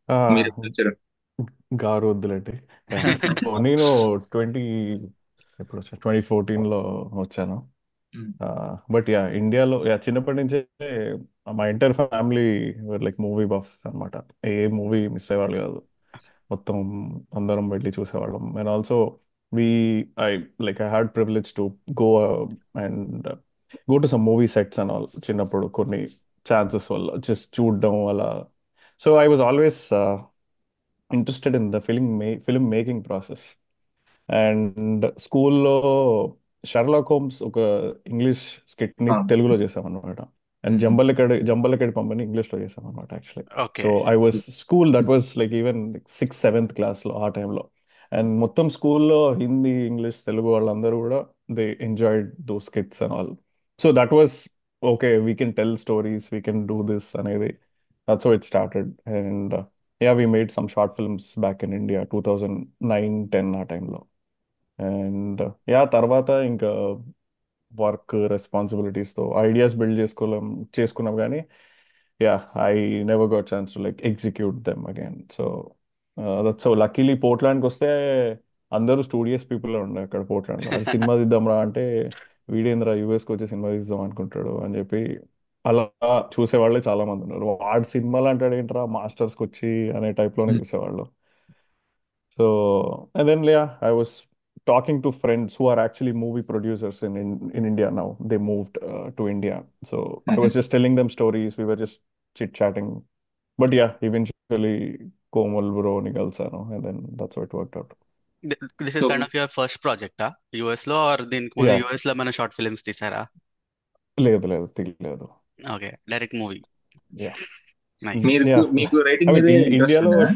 ఆ, మీరు ఎప్పుడు వచ్చారు? గారు వద్దులేండి. సో నేను 20 ఎప్పుడు వచ్చాను, 2014లో వచ్చాను. ఉమ్, బట్ యా, ఇండియాలో యా చిన్నప్పటి నుంచే మా entire family like movie buffs అనమాట. ఏ మూవీ మిస్ అయ్యేవాళ్ళు కాదు, మొత్తం అందరం వెళ్ళి చూసేవాళ్ళం. And also we I I had privilege to go and go to some movie sets and all. చిన్నప్పుడు కొన్ని ఛాన్సెస్ వల్ల జస్ట్ చూడడం అలా. So I was always interested in the film making process. And స్కూల్లో షర్లాక్ హోమ్స్ ఒక ఇంగ్లీష్ స్కిట్ ని అవును. తెలుగులో చేసాం అనమాట. అండ్ మ్మ్. జంబలకడి పంపని ఇంగ్లీష్లో చేసాం అనమాట actually. Okay. So I was school that was like even 6th 7th క్లాస్లో ఆ టైంలో. అండ్ మొత్తం స్కూల్లో హిందీ ఇంగ్లీష్ తెలుగు వాళ్ళందరూ కూడా they enjoyed those skits and all. So that was okay, we can tell stories, we can do this అనేది. That's how it started. And yeah, we made some short films back in India 2009-10 ఆ టైంలో. అండ్ యా, తర్వాత ఇంకా వర్క్ రెస్పాన్సిబిలిటీస్తో ఐడియాస్ బిల్డ్ చేసుకున్నాం కానీ yeah, I never got chance to like execute them again. So that's so luckily పోర్ట్లాండ్కి వస్తే అందరూ స్టూడియస్ పీపుల్ ఉండే అక్కడ పోర్ట్లాండ్లో. అది సినిమా తీద్దాం రా అంటే వీడేంద్ర యూఎస్కి వచ్చి సినిమా తీద్దాం అనుకుంటాడు అని చెప్పి అలా చూసేవాళ్ళే చాలా మంది ఉన్నారు. వాడు సినిమాలు అంటాడు ఏంట్రా మాస్టర్స్కి వచ్చి అనే టైప్లోనే చూసేవాళ్ళు. So, and then yeah, I was talking to friends who are actually movie producers in India now. They moved to India. So I was hmm. just telling them stories. We were just chit-chatting. But yeah, eventually Komal bro Nigalsano, and then that's how it worked out. This is so kind of your first ప్రాజెక్టా యుఎస్ లో, ఆర్ దీనికి ముందు Yeah, యుఎస్ లో మన షార్ట్ ఫిల్మ్స్ తీసారా? లేదు తెలియలేదు. Okay, direct movie. Yeah. Nice. మీరు Yeah. మీకు I రైటింగ్ mean, మీదే ఇంట్రెస్ట్ ఇండియాలో ఉండేనా?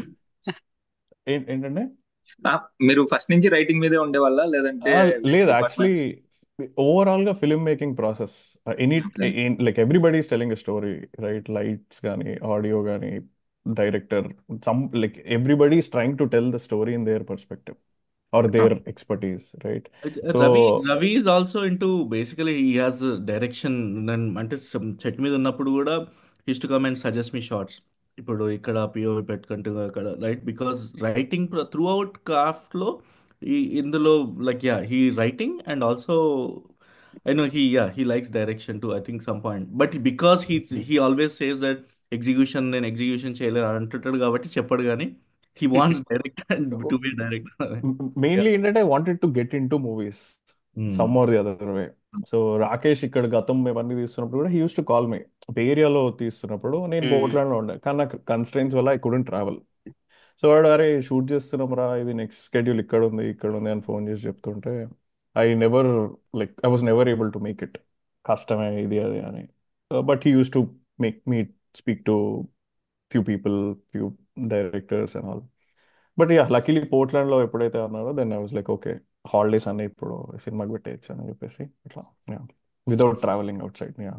ఏంటంటే మీరు ఫస్ట్ నుంచి రైటింగ్ మీదే ఉండేవాళ్ళ లేదంటే వేరే లేదు యాక్చువల్లీ డిపార్ట్మెంట్స్? ఓవరాల్గా film making process any okay. Like everybody is telling a story, right? Lights కానీ ఆడియో కానీ director, some like everybody is trying to tell the story in their perspective or their expertise, right? So Ravi is also into basically he has a direction. నేను అంటే సెట్ మీద ఉన్నప్పుడు కూడా his to come and suggest me shorts. ఇప్పుడు ఇక్కడ పిఓవి పెట్టుకుంటూ అక్కడ right, because writing through క్రాఫ్ట్లో ఈ ఇందులో like yeah he writing and also I know he likes direction too I think some point, but because he always says that execution నేను ఎగ్జిక్యూషన్ చేయలేదు అంటుంటాడు కాబట్టి చెప్పడు కానీ he wants direct and to be director. Mainly ఏంటంటే I wanted to get into movies some or the other way. So Rakesh ఇక్కడ గతం ఇవన్నీ తీస్తున్నప్పుడు కూడా he use to call me. Bay ఏరియాలో తీస్తున్నప్పుడు నేను పోర్ట్లాండ్లో ఉండే, కానీ నాకు కన్స్ట్రెయిన్స్ వల్ల ఐ కుడెంట్ ట్రావెల్. సో వాడు అరే షూట్ చేస్తున్నాం రా, ఇది నెక్స్ట్ స్కెడ్యూల్ ఇక్కడ ఉంది అని ఫోన్ చేసి చెప్తుంటే I never like I was never able to make it. కష్టమే ఇది అది అని. But he use to make me speak to few people, few directors and all. But yeah, luckily పోర్ట్లాండ్లో ఎప్పుడైతే అన్నారో then I was like okay, holidays అన్నీ ఇప్పుడు సినిమాకి పెట్టేయచ్చు అని చెప్పేసి ఇట్లా without travelling outside. Yeah.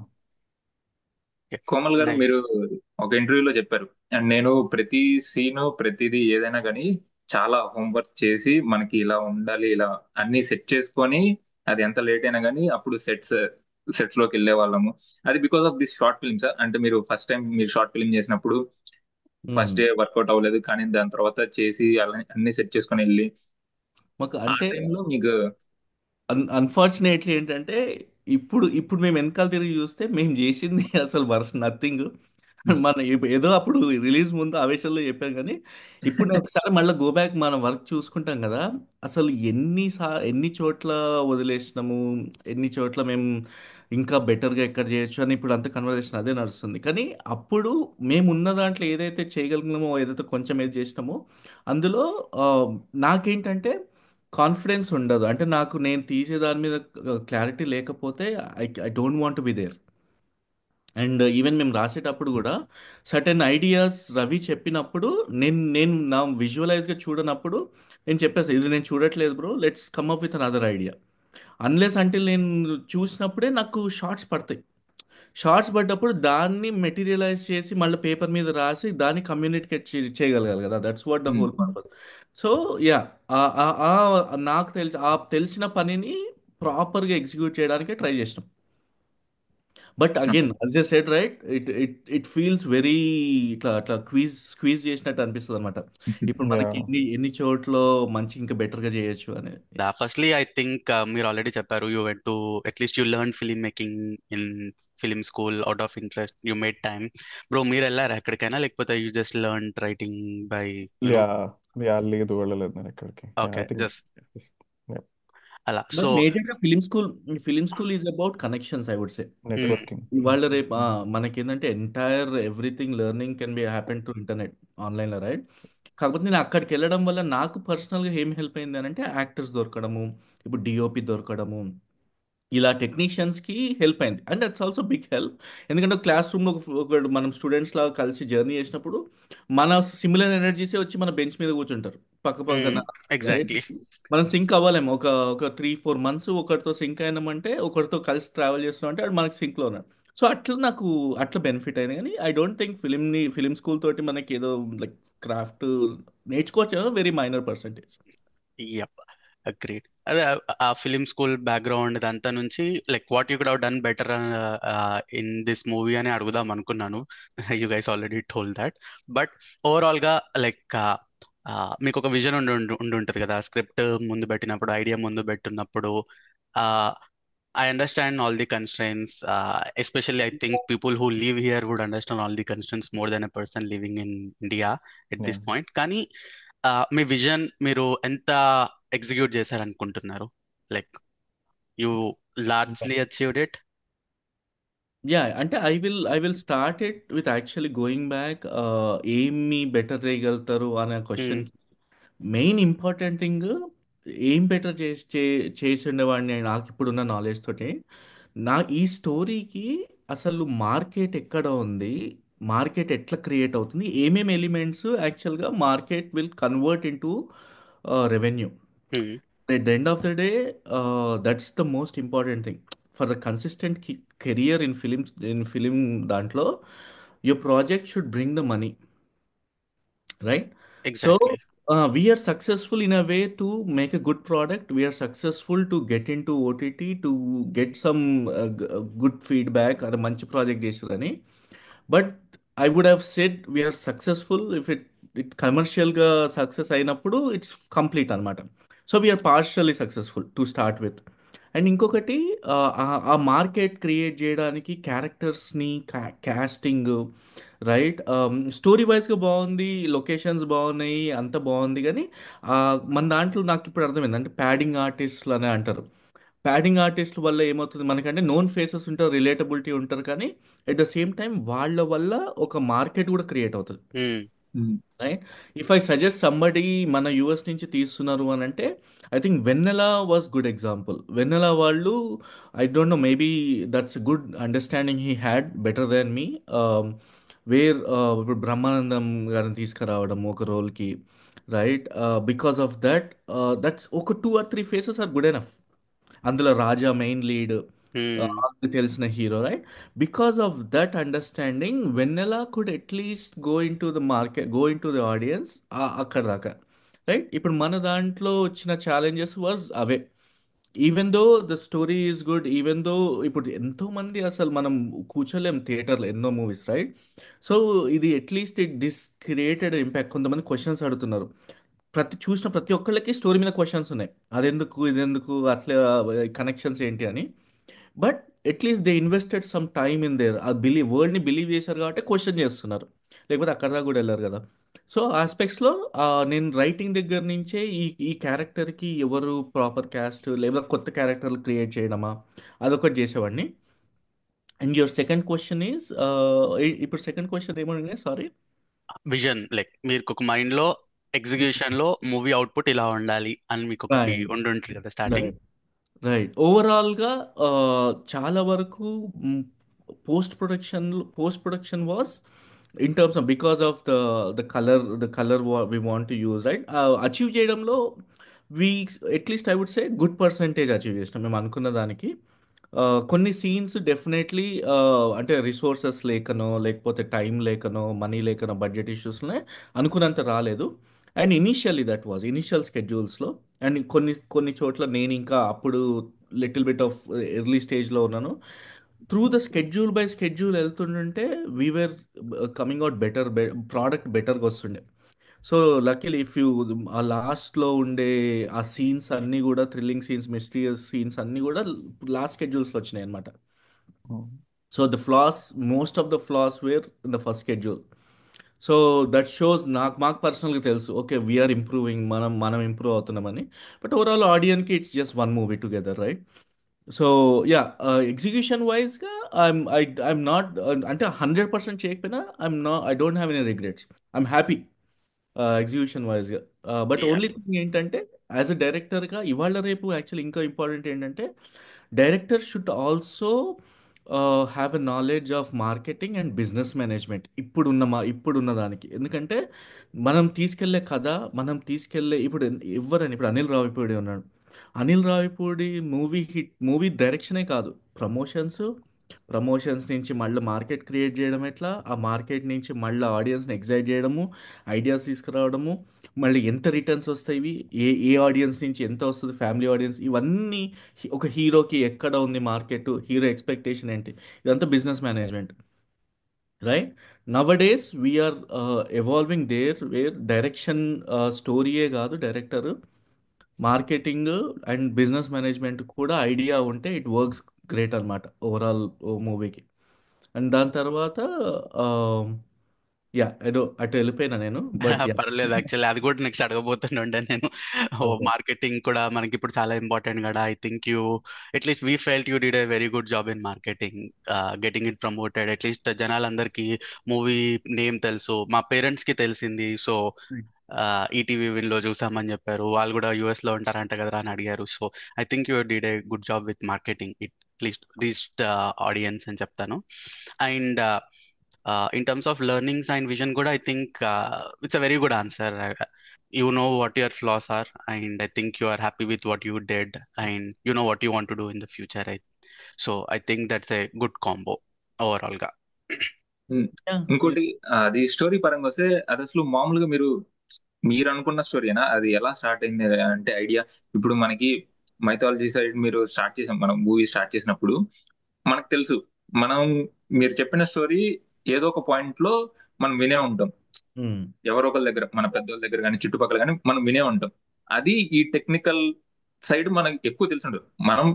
Komal garu, మీరు నైస్. ఒక ఇంటర్వ్యూలో చెప్పారు, అండ్ నేను ప్రతి సీను ప్రతిదీ ఏదైనా కానీ చాలా హోంవర్క్ చేసి మనకి ఇలా ఉండాలి ఇలా అన్ని సెట్ చేసుకొని అది ఎంత లేట్ అయినా కానీ అప్పుడు సెట్స్ లోకి వెళ్ళే వాళ్ళము. అది because of this short films. అంటే మీరు ఫస్ట్ టైం మీరు షార్ట్ ఫిల్మ్ చేసినప్పుడు ఫస్ట్ డే వర్కౌట్ అవ్వలేదు, కానీ దాని తర్వాత చేసి అలా అన్ని సెట్ చేసుకొని వెళ్ళి మాకు ఆ అంటే టైంలో మీకు అన్ఫార్చునేట్లీ ఏంటంటే ఇప్పుడు ఇప్పుడు మేము వెనకాల తిరిగి చూస్తే మేము చేసింది అసలు వర్ష నథింగ్. మన ఏదో అప్పుడు రిలీజ్ ముందు ఆవేశంలో చెప్పాం కానీ ఇప్పుడు నేను ఒకసారి మళ్ళీ గో బ్యాక్ మన వర్క్ చూసుకుంటాం కదా, అసలు ఎన్ని చోట్ల వదిలేసినాము, ఎన్ని చోట్ల మేము ఇంకా బెటర్గా ఎక్కడ చేయొచ్చు అని ఇప్పుడు అంత కన్వర్జేషన్ అదే నడుస్తుంది. కానీ అప్పుడు మేము ఉన్న దాంట్లో ఏదైతే చేయగలిగినామో, ఏదైతే కొంచెం ఏది చేసినామో అందులో ఆ, నాకేంటంటే కాన్ఫిడెన్స్ ఉండదు. అంటే నాకు నేను తీసే దాని మీద క్లారిటీ లేకపోతే I don't want be there. And even మేము రాసేటప్పుడు కూడా సర్టెన్ ఐడియాస్ రవి చెప్పినప్పుడు నేను నా విజువలైజ్గా చూడనప్పుడు నేను చెప్పేస్తాను ఇది నేను చూడట్లేదు bro, let's come up with an other idea. Unless అంటే నేను చూసినప్పుడే నాకు షార్ట్స్ పడతాయి. షార్ట్స్ పడ్డప్పుడు దాన్ని మెటీరియలైజ్ చేసి మళ్ళీ పేపర్ మీద రాసి దాన్ని కమ్యూనికేట్ చేయగలగాలి కదా, that's what the whole purpose. So yeah, నాకు తెలిసిన పనిని ప్రాపర్గా ఎగ్జిక్యూట్ చేయడానికి ట్రై చేసినాం. But again as a said right, it feels very ఇట్లా అట్లా స్క్వీజ్ చేసినట్టు అనిపిస్తుంది అనమాట. ఇప్పుడు మనకి యా. ఎన్ని చోట్ల మంచి ఇంకా బెటర్గా చేయొచ్చు అనేది. ఫస్ట్లీ ఐ థింక్ మీరు ఆల్రెడీ చెప్పారు, you went to at least you learn film making in film school out of interest, you made time. Bro మీరు వెళ్ళారా ఎక్కడికైనా, లేకపోతే you just learn writing by you know? Yeah. Yeah, లేదు వెళ్ళలేదు నేను ఎక్కడికి. Yeah, okay, I think just అలా. సో బట్ మేజర్గా film school is about connections I would say. Networking. ఇవాళ రేపు మనకేంటంటే entire everything learning can B happen to internet ఆన్లైన్లో రైట్. కాకపోతే నేను అక్కడికి వెళ్ళడం వల్ల నాకు పర్సనల్గా ఏం హెల్ప్ అయింది అని అంటే యాక్టర్స్ దొరకడము, ఇప్పుడు డిఓపి దొరకడము, ఇలా టెక్నీషియన్స్కి హెల్ప్ అయింది. And that's also big help. ఎందుకంటే క్లాస్ రూమ్లో ఒక మనం స్టూడెంట్స్ లాగా కలిసి జర్నీ చేసినప్పుడు మన సిమిలర్ ఎనర్జీసే వచ్చి మన బెంచ్ మీద కూర్చుంటారు పక్క పక్కన, రైట్? ఎగ్జాక్ట్లీ. మనం సింక్ అవ్వలేము. ఒక 3-4 months ఒకరితో సింక్ అయినామంటే, ఒకరితో కలిసి ట్రావెల్ చేస్తామంటే అది మనకి సింక్లో ఉన్నాడు. సో అట్లా నాకు అట్లా బెనిఫిట్ అయింది. కానీ I don't think film school తోటి మనకి ఏదో లైక్ క్రాఫ్ట్ నేర్చుకోవచ్చు, very minor percentage. Yup, agreed. అదే ఆ ఫిలిం స్కూల్ బ్యాక్గ్రౌండ్ ఇదంతా నుంచి like what you could have done better in this movie అని అడుగుదాం అనుకున్నాను. You guys already told that. But overall గా లైక్ మీకు ఒక విజన్ ఉండి ఉంటుంది కదా, స్క్రిప్ట్ ముందు పెట్టినప్పుడు, ఐడియా ముందు పెట్టినప్పుడు. I understand all the constraints. Especially, I think people who live here would understand all the constraints more than a person living in India at this Yeah. point. కానీ మీ విజన్ మీరు ఎంత ఎగ్జిక్యూట్ చేశారనుకుంటున్నారు? Like you largely achieved it. Yeah, అంటే I will start it with actually going back. ఏమి బెటర్ చేయగలుగుతారు అనే క్వశ్చన్. మెయిన్ ఇంపార్టెంట్ థింగ్, ఏం బెటర్ చేసి ఉండేవాడిని నాకు ఇప్పుడున్న నాలెడ్జ్ తోటి. ఈ స్టోరీకి అసలు మార్కెట్ ఎక్కడ ఉంది, మార్కెట్ ఎట్లా క్రియేట్ అవుతుంది, ఏమేమి ఎలిమెంట్స్ యాక్చువల్గా market will convert in to revenue. At the end of the day, that's the most important thing for the consistent career in film dantlo. Your project should bring the money, right? So exactly. we are successful in a way to make a good product. We are successful to get into OTT to get some good feedback or a manchi project చేసేదని. But I would have said we're successful if it కమర్షియల్గా సక్సెస్ అయినప్పుడు ఇట్స్ కంప్లీట్ అనమాట. So we're partially successful to start with. And ఇంకొకటి, ఆ మార్కెట్ క్రియేట్ చేయడానికి క్యారెక్టర్స్ని, క్యాస్టింగ్, రైట్, స్టోరీ వైజ్గా బాగుంది, లొకేషన్స్ బాగున్నాయి, అంత బాగుంది. కానీ మన దాంట్లో నాకు ఇప్పుడు అర్థమైంది, అంటే ప్యాడింగ్ ఆర్టిస్ట్లు అని అంటారు. ప్యాడింగ్ ఆర్టిస్ట్ వల్ల ఏమవుతుంది మనకంటే, నోన్ ఫేసెస్ ఉంటారు, రిలేటబిలిటీ ఉంటారు, కానీ అట్ ద సేమ్ టైం వాళ్ళ వల్ల ఒక మార్కెట్ కూడా క్రియేట్ అవుతుంది, right? If I suggest somebody మన యూఎస్ నుంచి తీస్తున్నారు అని అంటే, I think Vennela was good example. Vennela వాళ్ళు, I don't know, maybe that's good understanding he had better than me. Where ఇప్పుడు బ్రహ్మానందం గారిని తీసుకురావడం ఒక రోల్కి, right? Because of that, that's ఒక 2 or 3 faces are good enough. అందులో రాజా మెయిన్ లీడ్, తెలిసిన hero, right? Because of that understanding Vennela could at least go in to the market, go in to the audience అక్కడ దాకా, రైట్? ఇప్పుడు మన దాంట్లో వచ్చిన challenges was away. Even though the story is good, even though ఇప్పుడు ఎంతో మంది అసలు మనం కూర్చోలేం థియేటర్లో, ఎన్నో మూవీస్, రైట్? సో ఇది అట్లీస్ట్ దిస్ క్రియేటెడ్ ఇంపాక్ట్. కొంతమంది క్వశ్చన్స్ అడుగుతున్నారు, చూసిన ప్రతి ఒక్కళ్ళకి స్టోరీ మీద క్వశ్చన్స్ ఉన్నాయి, అదెందుకు ఇదెందుకు అట్లా, కనెక్షన్స్ ఏంటి అని. But at least they invested some time in there, ఆ వరల్డ్ని బిలీవ్ చేశారు కాబట్టి క్వశ్చన్ చేస్తున్నారు, లేకపోతే అక్కడ దాకా కూడా వెళ్ళారు కదా. సో ఆస్పెక్ట్స్లో నేను రైటింగ్ దగ్గర నుంచే ఈ క్యారెక్టర్కి ఎవరు ప్రాపర్ క్యాస్ట్, లేదా కొత్త క్యారెక్టర్లు క్రియేట్ చేయడమా, అదొకటి చేసేవాడిని. And your second question is, ఇప్పుడు సెకండ్ క్వశ్చన్ ఏమన్నా, సారీ. విజన్, లైక్ మీకు ఒక మైండ్ లో ఎగ్జిక్యూషన్ లో మూవీ అవుట్పుట్ ఇలా ఉండాలి అని మీకు ఒకటి రైట్, ఉండుంటుంది కదా స్టార్టింగ్. Right, right. ఓవరాల్గా చాలా వరకు post production was in terms of, because of the colour we want to use, right? Achieve చేయడంలో we at least I would say good percentage achieve చేసినాం మేము అనుకున్న దానికి. కొన్ని సీన్స్ డెఫినెట్లీ, అంటే రిసోర్సెస్ లేకనో, లేకపోతే టైం లేకనో, మనీ లేకనో, బడ్జెట్ ఇష్యూస్నే అనుకున్నంత రాలేదు. అండ్ ఇనిషియల్ స్కెడ్యూల్స్లో, అండ్ కొన్ని కొన్ని చోట్ల నేను ఇంకా అప్పుడు లిటిల్ బిట్ ఆఫ్ ఎర్లీ స్టేజ్లో ఉన్నాను. Through the schedule by schedule వెళ్తుంటే we are coming out better, product బెటర్గా వస్తుండే. సో లక్కీలీ ఇఫ్ యూ, ఆ లాస్ట్లో ఉండే ఆ సీన్స్ అన్నీ కూడా, థ్రిల్లింగ్ సీన్స్, మిస్టీరియస్ సీన్స్ అన్నీ కూడా లాస్ట్ స్కెడ్యూల్స్లో వచ్చినాయి అనమాట. So most of the flaws were in the first schedule. So that shows, మాకు పర్సనల్గా తెలుసు, ఓకే వీఆర్ ఇంప్రూవింగ్, మనం ఇంప్రూవ్ అవుతున్నామని. బట్ ఓవరాల్ ఆడియన్కి it's just one movie together, right? So yeah, execution వైజ్గా ఐఎమ్ నాట్, అంటే 100% చేయకపోయినా I don't have any regrets. I'm happy execution వైజ్గా. బట్ ఓన్లీ థింగ్ ఏంటంటే, యాజ్ అ డైరెక్టర్గా ఇవాళ రేపు యాక్చువల్లీ ఇంకా ఇంపార్టెంట్ ఏంటంటే director should also have a knowledge of marketing and business management ఇప్పుడున్న దానికి. ఎందుకంటే మనం తీసుకెళ్లే కథ, మనం తీసుకెళ్లే ఇప్పుడు అనిల్ రావిపూడి ఉన్నాడు. అనిల్ రావిపూడి మూవీ డైరెక్షనే కాదు, ప్రమోషన్స్, ప్రమోషన్స్ నుంచి మళ్ళీ మార్కెట్ క్రియేట్ చేయడం ఎట్లా, ఆ మార్కెట్ నుంచి మళ్ళీ ఆడియన్స్ని ఎగ్జైట్ చేయడము, ఐడియాస్ తీసుకురావడము, మళ్ళీ ఎంత రిటర్న్స్ వస్తాయి, ఏ ఏ ఆడియన్స్ నుంచి ఎంత వస్తుంది, ఫ్యామిలీ ఆడియన్స్, ఇవన్నీ ఒక హీరోకి ఎక్కడ ఉంది మార్కెట్, హీరో ఎక్స్పెక్టేషన్ ఏంటి, ఇదంతా business management, right? Nowadays we are evolving there where direction, స్టోరీయే కాదు director, marketing and business management కూడా ఐడియా ఉంటే ఇట్ వర్క్స్ గ్రేట్ అనమాట ఓవరాల్ మూవీకి. అండ్ దాని తర్వాత యా ఏదో అటు వెళ్ళిపోయినా నేను, బట్ యా. పర్లేదు, యాక్చువల్లీ అది కూడా నెక్స్ట్ అడగబోతుండే నేను. ఓ ఓకే. మార్కెటింగ్ కూడా మనకి ఇప్పుడు చాలా ఇంపార్టెంట్ కదా. I think you at least we felt you did a very good job in marketing, getting it promoted. At least జనాలందరికీ మూవీ నేమ్ తెలుసు, మా పేరెంట్స్ కి తెలిసింది. సో ఈటీవీ విన్ లో చూసామని చెప్పారు, వాళ్ళు కూడా యుఎస్ లో ఉంటారంట కదరా అని అడిగారు. So I think you did a good job with marketing, it at least reached audience అని చెప్తాను. And in terms of learnings and vision కూడా I think it's a very good answer. You know what your flaws are, and I think you are happy with what you did, and you know what you want to do in the future, right? So I think that's a good combo overall ga. Um. Yeah. ఇంకోటి అది స్టోరీ పరంగా వస్తే అది అసలు మామూలుగా మీరు అనుకున్న స్టోరీనా? అది ఎలా స్టార్ట్ అయింది అంటే ఐడియా. ఇప్పుడు మనకి మైథాలజీ సైడ్ మీరు స్టార్ట్ చేసాం, మనం మూవీ స్టార్ట్ చేసినప్పుడు మనకు తెలుసు, మనం మీరు చెప్పిన స్టోరీ ఏదో ఒక పాయింట్ లో మనం వినే ఉంటాం, మ్మ్. ఎవరో ఒకరి దగ్గర, మన పెద్దోళ్ళ దగ్గర కానీ చుట్టుపక్కల కానీ మనం వినే ఉంటాం. అది ఈ టెక్నికల్ సైడ్ మనకి ఎక్కువ తెలిసి ఉంటుంది. మనం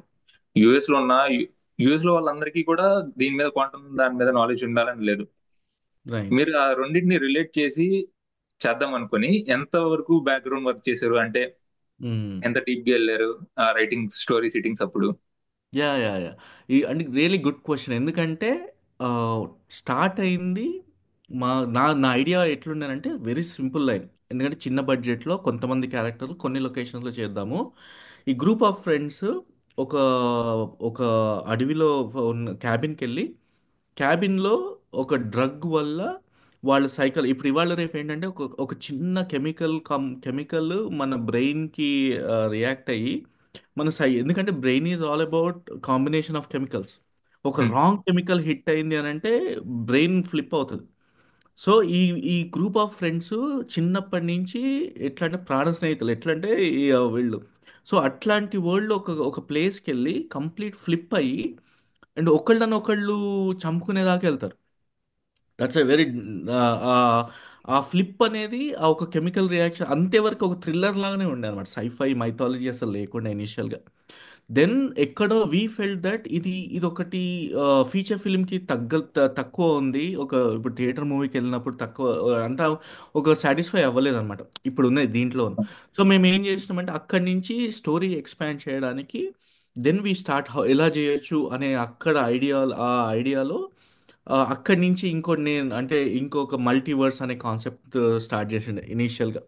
యుఎస్ లో ఉన్న యుఎస్ లో వాళ్ళందరికీ కూడా దీని మీద క్వాంటమ్ దాని మీద నాలెడ్జ్ ఉండాలని లేదు. రైట్. మీరు ఆ రెండింటిని రిలేట్ చేసి చేద్దాం అనుకుని ఎంత వరకు బ్యాక్గ్రౌండ్ వర్క్ చేశారు, అంటే మ్మ్. ఎంత డీప్ గా వెళ్ళారు ఆ రైటింగ్ స్టోరీ సిట్టింగ్స్ అప్పుడు? యా యా యా ఈ అంటే రియలీ గుడ్ క్వశ్చన్. ఎందుకంటే స్టార్ట్ అయింది నా ఐడియా ఎట్లుండేనంటే వెరీ సింపుల్ లైన్. ఎందుకంటే చిన్న బడ్జెట్లో కొంతమంది క్యారెక్టర్లు కొన్ని లొకేషన్స్లో చేద్దాము. ఈ గ్రూప్ ఆఫ్ ఫ్రెండ్స్ ఒక ఒక అడవిలో ఉన్న క్యాబిన్కి వెళ్ళి, క్యాబిన్లో ఒక డ్రగ్ వల్ల వాళ్ళ సైకిల్, ఇప్పుడు ఇవాళ రేపు ఏంటంటే ఒక ఒక చిన్న కెమికల్ మన బ్రెయిన్కి రియాక్ట్ అయ్యి ఎందుకంటే brain is all about combination of chemicals. ఒక ఉమ్, రాంగ్ కెమికల్ హిట్ అయింది అని అంటే బ్రెయిన్ ఫ్లిప్ అవుతుంది. సో ఈ ఈ గ్రూప్ ఆఫ్ ఫ్రెండ్స్ చిన్నప్పటి నుంచి ఎట్లా అంటే ప్రాణ స్నేహితులు, ఎట్లా అంటే వీళ్ళు. సో అట్లాంటి వరల్డ్ ఒక ఒక ప్లేస్కి వెళ్ళి కంప్లీట్ ఫ్లిప్ అయ్యి అండ్ ఒకళ్ళని ఒకళ్ళు చంపుకునేదాకా వెళ్తారు. దట్స్ ఎ వెరీ ఆ ఫ్లిప్ అనేది ఆ ఒక కెమికల్ రియాక్షన్ అంతేవరకు ఒక థ్రిల్లర్ లాగానే ఉండే అనమాట. సైఫై మైథాలజీ అసలు లేకుండా ఇనిషియల్గా. దెన్ ఎక్కడో వీ ఫెల్ట్ దట్ ఇది ఒకటి ఫీచర్ ఫిల్మ్కి తక్కువ ఉంది. ఇప్పుడు థియేటర్ మూవీకి వెళ్ళినప్పుడు తక్కువ అంతా ఒక సాటిస్ఫై అవ్వలేదన్నమాట ఇప్పుడు ఉన్నది దీంట్లో. సో మేము ఏం చేసినామంటే అక్కడి నుంచి స్టోరీ ఎక్స్పాండ్ చేయడానికి దెన్ వీ స్టార్ట్ ఎలా చేయొచ్చు అనే అక్కడ ఆ ఐడియాలో అక్కడి నుంచి ఇంకొక మల్టీవర్స్ అనే కాన్సెప్ట్ స్టార్ట్ చేసిండే ఇనీషియల్గా.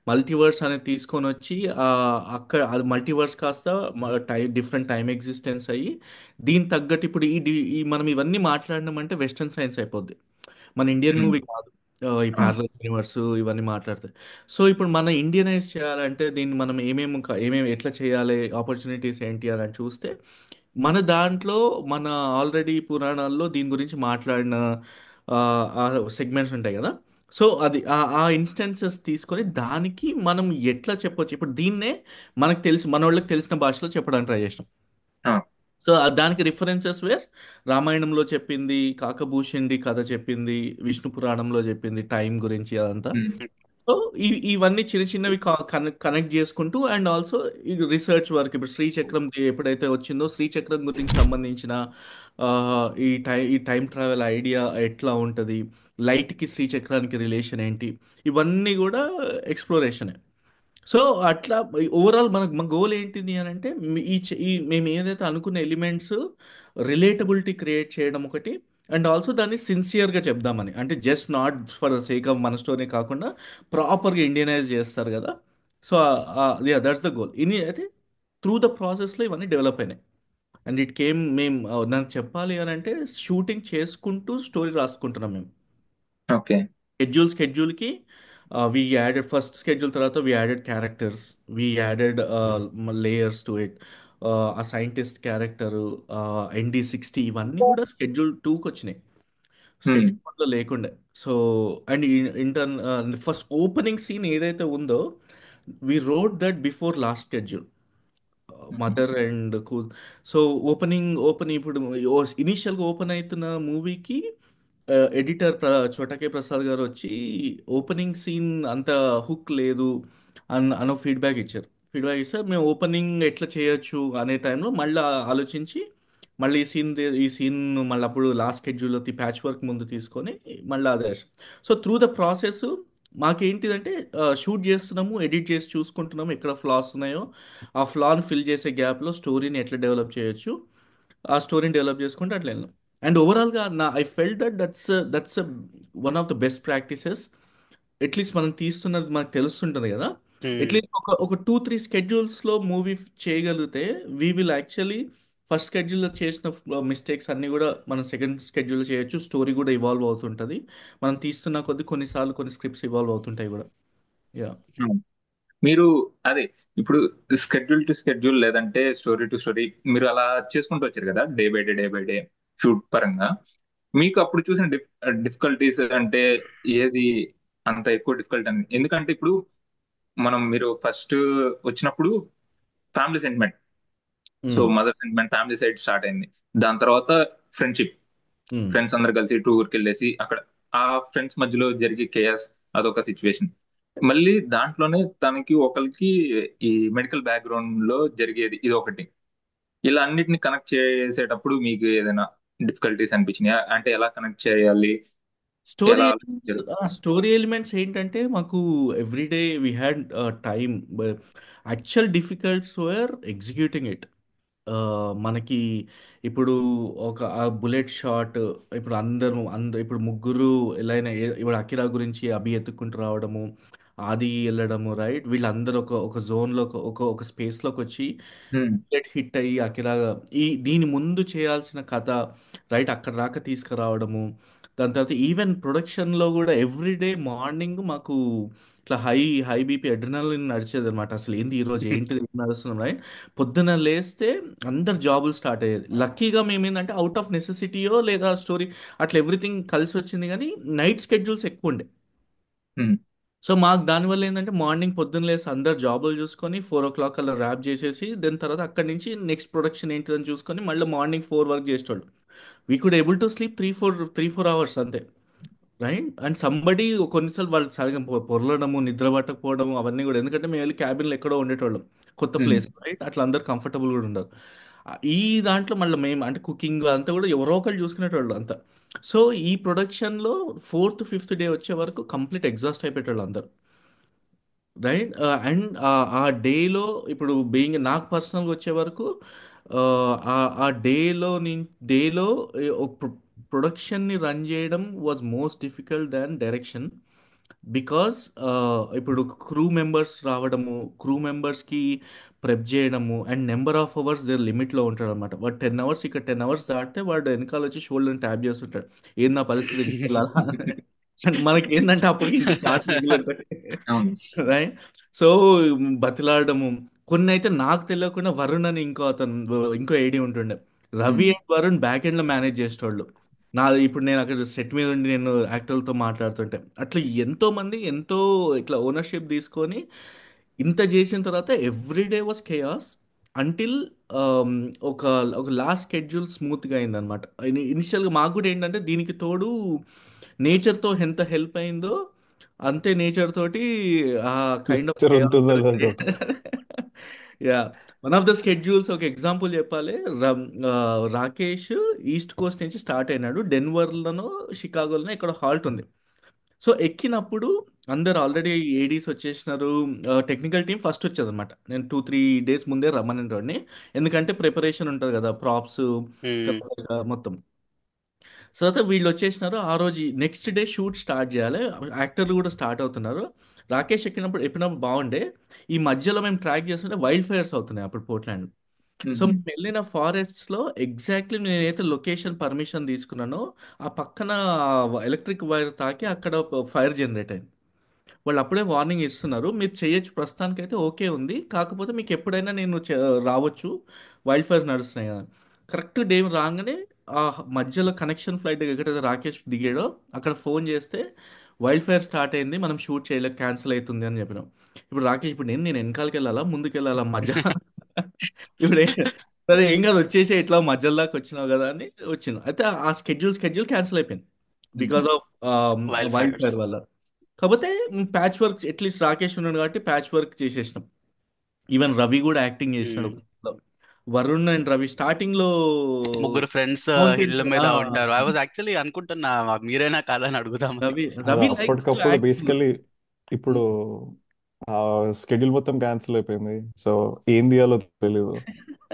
మల్టీవర్స్ అనేది తీసుకొని వచ్చి అక్కడ అది మల్టీవర్స్ కాస్త డిఫరెంట్ టైం ఎగ్జిస్టెన్స్ అయ్యి దీని తగ్గట్టు ఇప్పుడు మనం ఇవన్నీ మాట్లాడినామంటే వెస్ట్రన్ సైన్స్ అయిపోద్ది, మన ఇండియన్ ఉమ్, మూవీ కాదు. ఈ ఆ, ప్యారలల్ యూనివర్స్ ఇవన్నీ మాట్లాడతాయి. సో ఇప్పుడు మన ఇండియనైజ్ చేయాలంటే దీన్ని మనం ఏమేమి ఎట్లా చేయాలి, ఆపర్చునిటీస్ ఏంటి అని చూస్తే మన దాంట్లో మన ఆల్రెడీ పురాణాల్లో దీని గురించి మాట్లాడిన ఆ సెగ్మెంట్స్ ఉంటాయి కదా. సో అది ఆ ఇన్స్టెన్సెస్ తీసుకొని దానికి మనం ఎట్లా చెప్పొచ్చు, ఇప్పుడు దీన్నే మన వాళ్ళకి తెలిసిన భాషలో చెప్పడానికి ట్రై చేసినాం. ఆ, సో దానికి రిఫరెన్సెస్ వేర్ రామాయణంలో చెప్పింది, కాకభూషణుడి కథ చెప్పింది, విష్ణు పురాణంలో చెప్పింది టైం గురించి అదంతా. ఉమ్, సో ఇవన్నీ చిన్న చిన్నవి కనెక్ట్ చేసుకుంటూ అండ్ ఆల్సో ఈ రీసెర్చ్ వర్క్, ఇప్పుడు శ్రీచక్రం ఎప్పుడైతే వచ్చిందో శ్రీచక్రం గురించి సంబంధించిన ఆ, ఈ టైం ట్రావెల్ ఐడియా ఎట్లా ఉంటుంది, లైట్కి శ్రీచక్రానికి రిలేషన్ ఏంటి, ఇవన్నీ కూడా ఎక్స్ప్లోరేషనే. సో అట్లా ఓవరాల్ మన గోల్ ఏంటిది అని అంటే మేము ఏదైతే అనుకున్న ఎలిమెంట్స్ రిలేటబిలిటీ క్రియేట్ చేయడం ఒకటి, అండ్ ఆల్సో దాన్ని సిన్సియర్గా చెప్దామని, అంటే just not for the sake of మన స్టోరీ కాకుండా ప్రాపర్గా ఇండియనైజ్ చేస్తారు కదా. So yeah that's the goal ఇని అయితే త్రూ ద ప్రాసెస్లో ఇవన్నీ డెవలప్ అయినాయి. అండ్ ఇట్ కేమ్ మేము నాకు చెప్పాలి అని అంటే షూటింగ్ చేసుకుంటూ స్టోరీ రాసుకుంటున్నాం మేము. ఓకే. స్కెడ్యూల్కి వి యాడెడ్ ఫస్ట్ స్కెడ్యూల్ తర్వాత we added characters, we added layers to it. ఆ సైంటిస్ట్ క్యారెక్టరు, ND60 ఇవన్నీ కూడా స్కెడ్యూల్ 2కి వచ్చినాయి, హ్మ్. స్కెడ్యూల్ 1లో లేకుండే. So and intern first opening scene ఏదైతే ఉందో we wrote that before last schedule, mother and cool. So opening ఇప్పుడు ఇనీషియల్గా ఓపెన్ అవుతున్న మూవీకి ఎడిటర్ చోటకే ప్రసాద్ గారు వచ్చి ఓపెనింగ్ సీన్ అంత హుక్ లేదు అన్న ఫీడ్బ్యాక్ ఇచ్చారు. ఫీడ్బ్యాక్ ఇస్తే మేము ఓపెనింగ్ ఎట్లా చేయొచ్చు అనే టైంలో మళ్ళీ ఆలోచించి మళ్ళీ ఈ సీన్ మళ్ళీ అప్పుడు లాస్ట్ స్కెడ్యూల్లో ప్యాచ్ వర్క్ ముందు తీసుకొని మళ్ళీ అదే. సో త్రూ ద ప్రాసెస్ మాకేంటిదంటే షూట్ చేస్తున్నాము, ఎడిట్ చేసి చూసుకుంటున్నాము ఎక్కడ ఫ్లాస్ ఉన్నాయో, ఆ ఫ్లాని ఫిల్ చేసే గ్యాప్లో స్టోరీని ఎట్లా డెవలప్ చేయొచ్చు, ఆ స్టోరీని డెవలప్ చేసుకుంటే అట్లా వెళ్ళాం. అండ్ ఓవరాల్గా I felt that's one of the best practices. At least మనం తీస్తున్నది మనకు తెలుస్తుంటుంది కదా, హ్మ్. అట్లీస్ట్ ఒక 2-3 స్కెడ్యూల్స్లో మూవీ చేయగలిగితే వీ విల్ యాక్చువల్లీ ఫస్ట్ స్కెడ్యూల్లో చేసిన మిస్టేక్స్ అన్నీ కూడా మనం సెకండ్ స్కెడ్యూల్లో చేయొచ్చు. స్టోరీ కూడా ఇవాల్వ్ అవుతుంటుంది మనం తీస్తున్న కొద్ది, కొన్నిసార్లు కొన్ని స్క్రిప్ట్స్ ఇవాల్వ్ అవుతుంటాయి కూడా. యా. హ్మ్. మీరు అదే ఇప్పుడు స్కెడ్యూల్ టు స్కెడ్యూల్ లేదంటే స్టోరీ టు స్టోరీ మీరు అలా చేసుకుంటూ వచ్చారు కదా, డే బై డే షూట్ పరంగా. మీకు అప్పుడు చూసిన డిఫికల్టీస్ అంటే ఏది అంత ఎక్కువ డిఫికల్ట్ అని? ఎందుకంటే ఇప్పుడు మీరు ఫస్ట్ వచ్చినప్పుడు family sentiment, so mother sentiment family side start అయింది. దాని తర్వాత ఫ్రెండ్షిప్, ఫ్రెండ్స్ అందరు కలిసి టూర్కి వెళ్ళేసి అక్కడ ఆ ఫ్రెండ్స్ మధ్యలో జరిగే కేయాస్, అదొక సిచ్యువేషన్. మళ్ళీ దాంట్లోనే తనకి ఒకరికి ఈ మెడికల్ బ్యాక్గ్రౌండ్ లో జరిగేది ఇది ఒకటి. ఇలా అన్నిటిని కనెక్ట్ చేసేటప్పుడు మీకు ఏదైనా డిఫికల్టీస్ అనిపించినాయా? అంటే ఎలా కనెక్ట్ చేయాలి, స్టోరీ ఎలా ఎలిమెంట్స్ ఆలోచించారు? స్టోరీ ఎలిమెంట్స్ ఏంటంటే మాకు everyday we had time. Actual difficults were executing it. మనకి ఇప్పుడు ఒక బుల్లెట్ షాట్, ఇప్పుడు అందరూ ఇప్పుడు ముగ్గురు ఎలా అయినా ఇప్పుడు అకిరా గురించి అభి ఎత్తుక్కుంటూ రావడము, ఆది వెళ్ళడము, రైట్, వీళ్ళందరూ ఒక ఒక జోన్లో ఒక ఒక ఒక స్పేస్లోకి వచ్చి హ్మ్. బుల్లెట్ హిట్ అయ్యి అకిరా దీని ముందు చేయాల్సిన కథ, రైట్, అక్కడ దాకా తీసుకురావడము. దాని తర్వాత ఈవెన్ ప్రొడక్షన్లో కూడా ఎవ్రీడే మార్నింగ్ మాకు ఇట్లా హై హై బీపీ అడ్రినలిన్ నడిచేది అనమాట. అసలు ఏంది ఈరోజు ఏంటి నడుస్తున్నాం, రైట్. పొద్దున లేస్తే అందరు జాబులు స్టార్ట్ అయ్యేది. లక్కీగా మేము ఏంటంటే అవుట్ ఆఫ్ నెసెసిటీయో లేదా స్టోరీ అట్లా ఎవ్రీథింగ్ కలిసి వచ్చింది, కానీ నైట్ స్కెడ్యూల్స్ ఎక్కువ ఉండే. హ్మ్. సో మాకు దానివల్ల ఏంటంటే మార్నింగ్ పొద్దున్న లేసి అందరు జాబులు చూసుకొని 4 o'clock అలా ర్యాప్ చేసేసి దాని తర్వాత అక్కడి నుంచి నెక్స్ట్ ప్రొడక్షన్ ఏంటిదని చూసుకొని మళ్ళీ మార్నింగ్ 4 వరకు చేసేవాళ్ళు. We could able to sleep 3-4 hours అంతే, రైట్. అండ్ సంబడి కొన్నిసార్లు వాళ్ళు సరిగా పొరలడము, నిద్ర పట్టకపోవడము అవన్నీ కూడా, ఎందుకంటే మేము వెళ్ళి క్యాబిన్లో ఎక్కడో ఉండేటోళ్ళం, కొత్త హ్మ్. ప్లేస్, రైట్, అట్లా అందరు కంఫర్టబుల్ కూడా ఉండరు. ఈ దాంట్లో మళ్ళీ మేము అంటే కుకింగ్ అంతా కూడా ఎవరో ఒకరు చూసుకునేటోళ్ళు అంతా. సో ఈ ప్రొడక్షన్లో 4th-5th డే వచ్చే వరకు కంప్లీట్ ఎగ్జాస్ట్ అయిపోయేటోళ్ళు అందరు, రైట్. అండ్ ఆ డేలో ఇప్పుడు బీయింగ్ నాకు పర్సనల్గా వచ్చే వరకు ఆ డేలో ప్రొడక్షన్ని రన్ చేయడం was most difficult than direction. Because ఇప్పుడు క్రూ మెంబర్స్ రావడము, క్రూ మెంబర్స్కి ప్రెప్ చేయడము, and number of hours their లిమిట్లో ఉంటాడు అనమాట. వాడు 10 hours ఇక్కడ 10 hours దాటితే వాడు వెనకాల వచ్చి షోల్డర్ని ట్యాప్ చేస్తుంటాడు, ఏంది నా పరిస్థితి ఇంకెలా అండ్ మనకి ఏంటంటే అప్పటికి ఇంకా ఛార్జ్ మిగిలి ఉంటుంది, అవును. రైట్. సో బతిలాడము. కొన్ని అయితే నాకు తెలియకుండా వరుణ్ అని ఇంకో ఐడి ఉంటుండే. రవి హ్మ్. అండ్ వరుణ్ బ్యాక్ ఎండ్లో మేనేజ్ చేసేటోళ్ళు. ఇప్పుడు నేను అక్కడ సెట్ మీద ఉండి నేను యాక్టర్లతో మాట్లాడుతుంటే అట్లా ఎంతో మంది ఎంతో ఇట్లా ఓనర్షిప్ తీసుకొని ఇంత చేసిన తర్వాత ఎవ్రీడే వాస్ కేయాస్ అంటిల్ ఒక ఒక లాస్ట్ స్కెడ్యూల్ స్మూత్గా అయిందనమాట. ఇనిషియల్గా మాకు కూడా ఏంటంటే దీనికి తోడు నేచర్తో ఎంత హెల్ప్ అయిందో అంతే నేచర్ తోటి ఆ కైండ్ ఆఫ్ ఫ్యూచర్ ఉంటుందో లేదో. Yeah. One of the schedules ఒక ఎగ్జాంపుల్ చెప్పాలి. రాకేష్ ఈస్ట్ కోస్ట్ నుంచి స్టార్ట్ అయినాడు, డెన్వర్లోనో షికాగోలోనో ఇక్కడ హాల్ట్ ఉంది. సో ఎక్కినప్పుడు అందరు ఆల్రెడీ ఏడీస్ వచ్చేసినారు, టెక్నికల్ టీం ఫస్ట్ వచ్చేది అనమాట. నేను 2-3 days ముందే రమ్మని వాడిని, ఎందుకంటే ప్రిపరేషన్ ఉంటుంది కదా, ప్రాప్స్ హ్మ్. మొత్తం. తర్వాత వీళ్ళు వచ్చేసినారు. ఆ రోజు నెక్స్ట్ డే షూట్ స్టార్ట్ చేయాలి. యాక్టర్లు కూడా స్టార్ట్ అవుతున్నారు. రాకేష్ ఎక్కినప్పుడు బాగుండే. ఈ మధ్యలో మేము ట్రాక్ చేస్తుంటే వైల్డ్ ఫైర్స్ అవుతున్నాయి అప్పుడు పోర్ట్లాండ్. సో మేము వెళ్ళిన ఫారెస్ట్ లో ఎగ్జాక్ట్లీ నేనైతే లొకేషన్ పర్మిషన్ తీసుకున్నానో ఆ పక్కన ఎలక్ట్రిక్ వైర్ తాకి అక్కడ ఫైర్ జనరేట్ అయింది. వాళ్ళు అప్పుడే వార్నింగ్ ఇస్తున్నారు, మీరు చేయొచ్చు, ప్రస్తుతానికైతే ఓకే ఉంది, కాకపోతే మీకు ఎప్పుడైనా నేను రావచ్చు, వైల్డ్ ఫైర్స్ నడుస్తున్నాయి కదా. కరెక్ట్ డే రాగానే ఆ మధ్యలో కనెక్షన్ ఫ్లైట్ ఎక్కడైతే రాకేష్ దిగాడో అక్కడ ఫోన్ చేస్తే వైల్డ్ ఫైర్ స్టార్ట్ అయింది, మనం షూట్ చేయలేక క్యాన్సిల్ అవుతుంది అని చెప్పినాం. ఇప్పుడు రాకేష్ ఇప్పుడు నేను వెనకాలకి వెళ్ళాలా ముందుకు వెళ్ళాలా మధ్య ఇప్పుడు సరే ఏం కాదు వచ్చేసి ఇట్లా మధ్యలో దాకా వచ్చినావు కదా అని వచ్చింది. అయితే ఆ స్కెడ్యూల్ క్యాన్సిల్ అయిపోయింది because of wild wild fires. Fire వల్ల. కాకపోతే ప్యాచ్ వర్క్ అట్లీస్ట్ రాకేష్ ఉన్నాడు కాబట్టి ప్యాచ్ వర్క్ చేసేసినాం. ఈవెన్ రవి కూడా యాక్టింగ్ చేసినాడు ఒక scene లో. వరుణ్ అండ్ రవి స్టార్టింగ్ లో ముగ్గురు ఫ్రెండ్స్ మౌంటైన్స్. హిల్ మీద ఉంటారు. ఐ వాజ్ యాక్చువల్లీ అనుకుంటున్నా మీరేనా కాదని అడుగుదామని. రవి అది రవి లైక్స్ టు అప్పటికప్పుడు యాక్ట్. బేసికలీ ఇప్పుడు ఆ స్కెడ్యూల్ మొత్తం క్యాన్సిల్ అయిపోయింది. సో ఏం తీయాలో తెలియదు.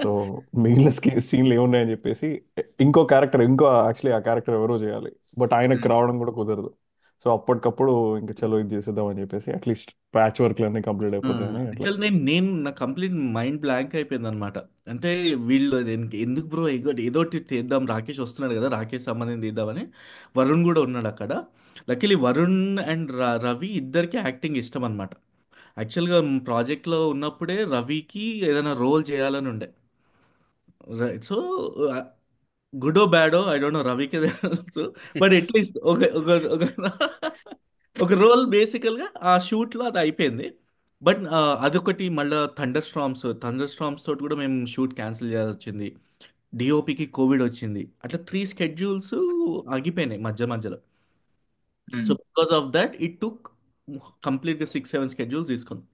సో మిగిలిన సీన్లు ఏమున్నాయని చెప్పేసి ఇంకో యాక్చువల్లీ ఆ క్యారెక్టర్ ఎవరో చేయాలి, బట్ ఆయనకి రావడం కూడా కుదరదు. సో అప్పటికప్పుడు ఇంకా చలో ఇది చేసేద్దాం అని చెప్పేసి అట్లీస్ట్ ప్యాచ్ వర్క్లు అన్నీ కంప్లీట్ అయిపోతాయని అట్లా. యాక్చువల్ నేను నా కంప్లీట్ మైండ్ బ్లాంక్ అయిపోయింది అనమాట. అంటే వీళ్ళు ఎందుకు బ్రో ఏదోటి చేద్దాం, రాకేష్ వస్తున్నాడు కదా, రాకేష్ సంబంధించి తీద్దామని. వరుణ్ కూడా ఉన్నాడు అక్కడ. లక్కీలీ వరుణ్ అండ్ రవి ఇద్దరికి యాక్టింగ్ ఇష్టం అనమాట. యాక్చువల్గా ప్రాజెక్ట్లో ఉన్నప్పుడే రవికి ఏదైనా రోల్ చేయాలని ఉండే. సో గుడో బ్యాడో ఐ డోంట్ నో, రవికి తెలుసు. బట్ అట్లీస్ట్ ఒక ఒక ఒక ఒక రోల్ బేసికల్గా ఆ షూట్లో అది అయిపోయింది. బట్ అదొకటి మళ్ళీ థండర్ స్టామ్స్ తోటి కూడా మేము షూట్ క్యాన్సిల్ చేయాల్సి వచ్చింది. డిఓపికి కోవిడ్ వచ్చింది. అట్లా 3 స్కెడ్యూల్స్ ఆగిపోయినాయి మధ్య మధ్యలో. So because of that it took కంప్లీట్గా 6-7 స్కెడ్యూల్స్ తీసుకుంది.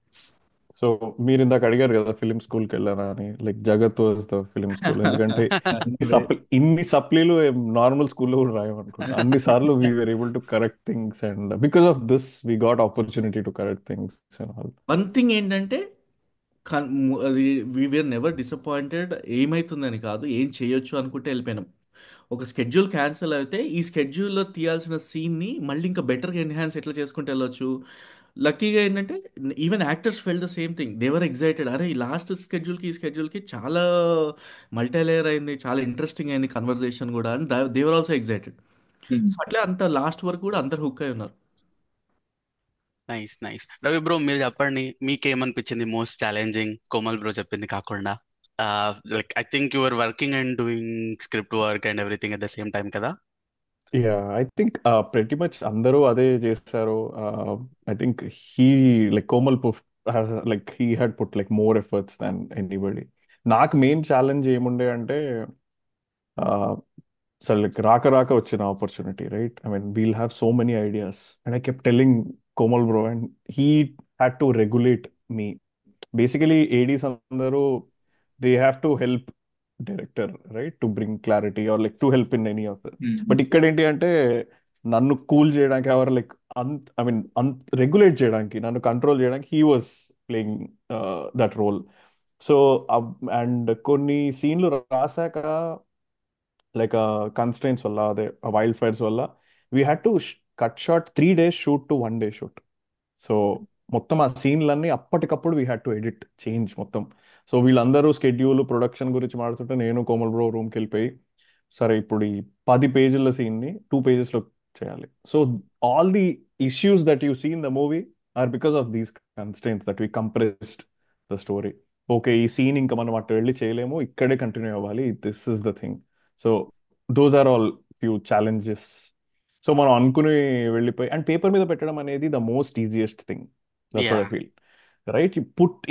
సో మీరు ఇందాక అడిగారు కదా ఫిలిం స్కూల్కి వెళ్ళారా అని, లైక్ జగత్ వాజ్ ద ఫిలిం స్కూల్. ఎందుకంటే ఇన్ని సప్లీలు నార్మల్ స్కూల్లో కూడా రాయమనుకుంటా. అన్ని సార్లు we were able to correct things and because of this we got opportunity to correct things and all. One thing ఏంటంటే అది వీ వేర్ నెవర్ డిసప్పాయింటెడ్. ఏమైతుందని కాదు, ఏం చేయొచ్చు అనుకుంటే వెళ్ళిపోయినాం. ఒక స్కెడ్యూల్ క్యాన్సిల్ అయితే ఈ స్కెడ్యూల్లో తీయాల్సిన సీన్ని మళ్ళీ ఇంకా బెటర్గా ఎన్హాన్స్ ఎట్లా చేసుకుంటూ వెళ్ళొచ్చు. లక్కీగా ఏంటంటే even actors fell the same thing, they were excited. అరే ఈ లాస్ట్ స్కెడ్యూల్కి ఈ స్కెడ్యూల్కి చాలా మల్టీలేయర్ అయింది, చాలా ఇంట్రెస్టింగ్ అయింది కన్వర్జేషన్ కూడా అని దేవర్ ఆల్సో ఎగ్జైటెడ్. సో అట్లే అంత లాస్ట్ వరకు కూడా అందరు హుక్ అయి ఉన్నారు. Nice nice. రవి బ్రో మీరు చెప్పండి, మీకేమనిపించింది మోస్ట్ ఛాలెంజింగ్, కోమల్ బ్రో చెప్పింది కాకుండా? Like I think you are working and doing script work and everything at the same time కదా? Yeah, I think pretty much అందరూ అదే చేస్తారు. I think he like Komal like he had put like more efforts than anybody. నాకు మెయిన్ ఛాలెంజ్ ఏముండే అంటే సో లైక్ రాక రాక వచ్చిన opportunity, right? I mean we'll have so many ideas and I kept telling Komal bro and he had to regulate me. Basically ADs అందరూ they have to help director, right, to bring clarity or like to help in any of that. But ఇక్కడ ఏంటి అంటే నన్ను కూల్ చేయడానికి ఎవరు లైక్ ఐ మీన్ రెగ్యులేట్ చేయడానికి, నన్ను కంట్రోల్ చేయడానికి he was playing that role. So and కొన్ని సీన్లు రాసాక లైక్ కన్స్ట్రెయిన్స్ వల్ల, అదే వైల్డ్ ఫైర్స్ వల్ల we had to cut short 3 days shoot to 1 day shoot. So మొత్తం ఆ సీన్లన్నీ అప్పటికప్పుడు we had to edit change మొత్తం. సో వీళ్ళందరూ స్కెడ్యూల్ ప్రొడక్షన్ గురించి మాట్లాడుతుంటే నేను కోమల్ బ్రో రూమ్కి వెళ్ళిపోయి, సరే ఇప్పుడు ఈ 10 పేజీల సీన్ని 2 pagesలో చేయాలి. So all the issues that you see in the movie are because of these constraints that we compressed the story. Okay, ఈ సీన్ ఇంకా మనం అటు వెళ్ళి చేయలేము, ఇక్కడే కంటిన్యూ అవ్వాలి, this is the thing. So those are all few challenges. So మనం అనుకుని వెళ్ళిపోయి అండ్ పేపర్ మీద పెట్టడం అనేది the most easiest thing. That's yeah. What I feel, right?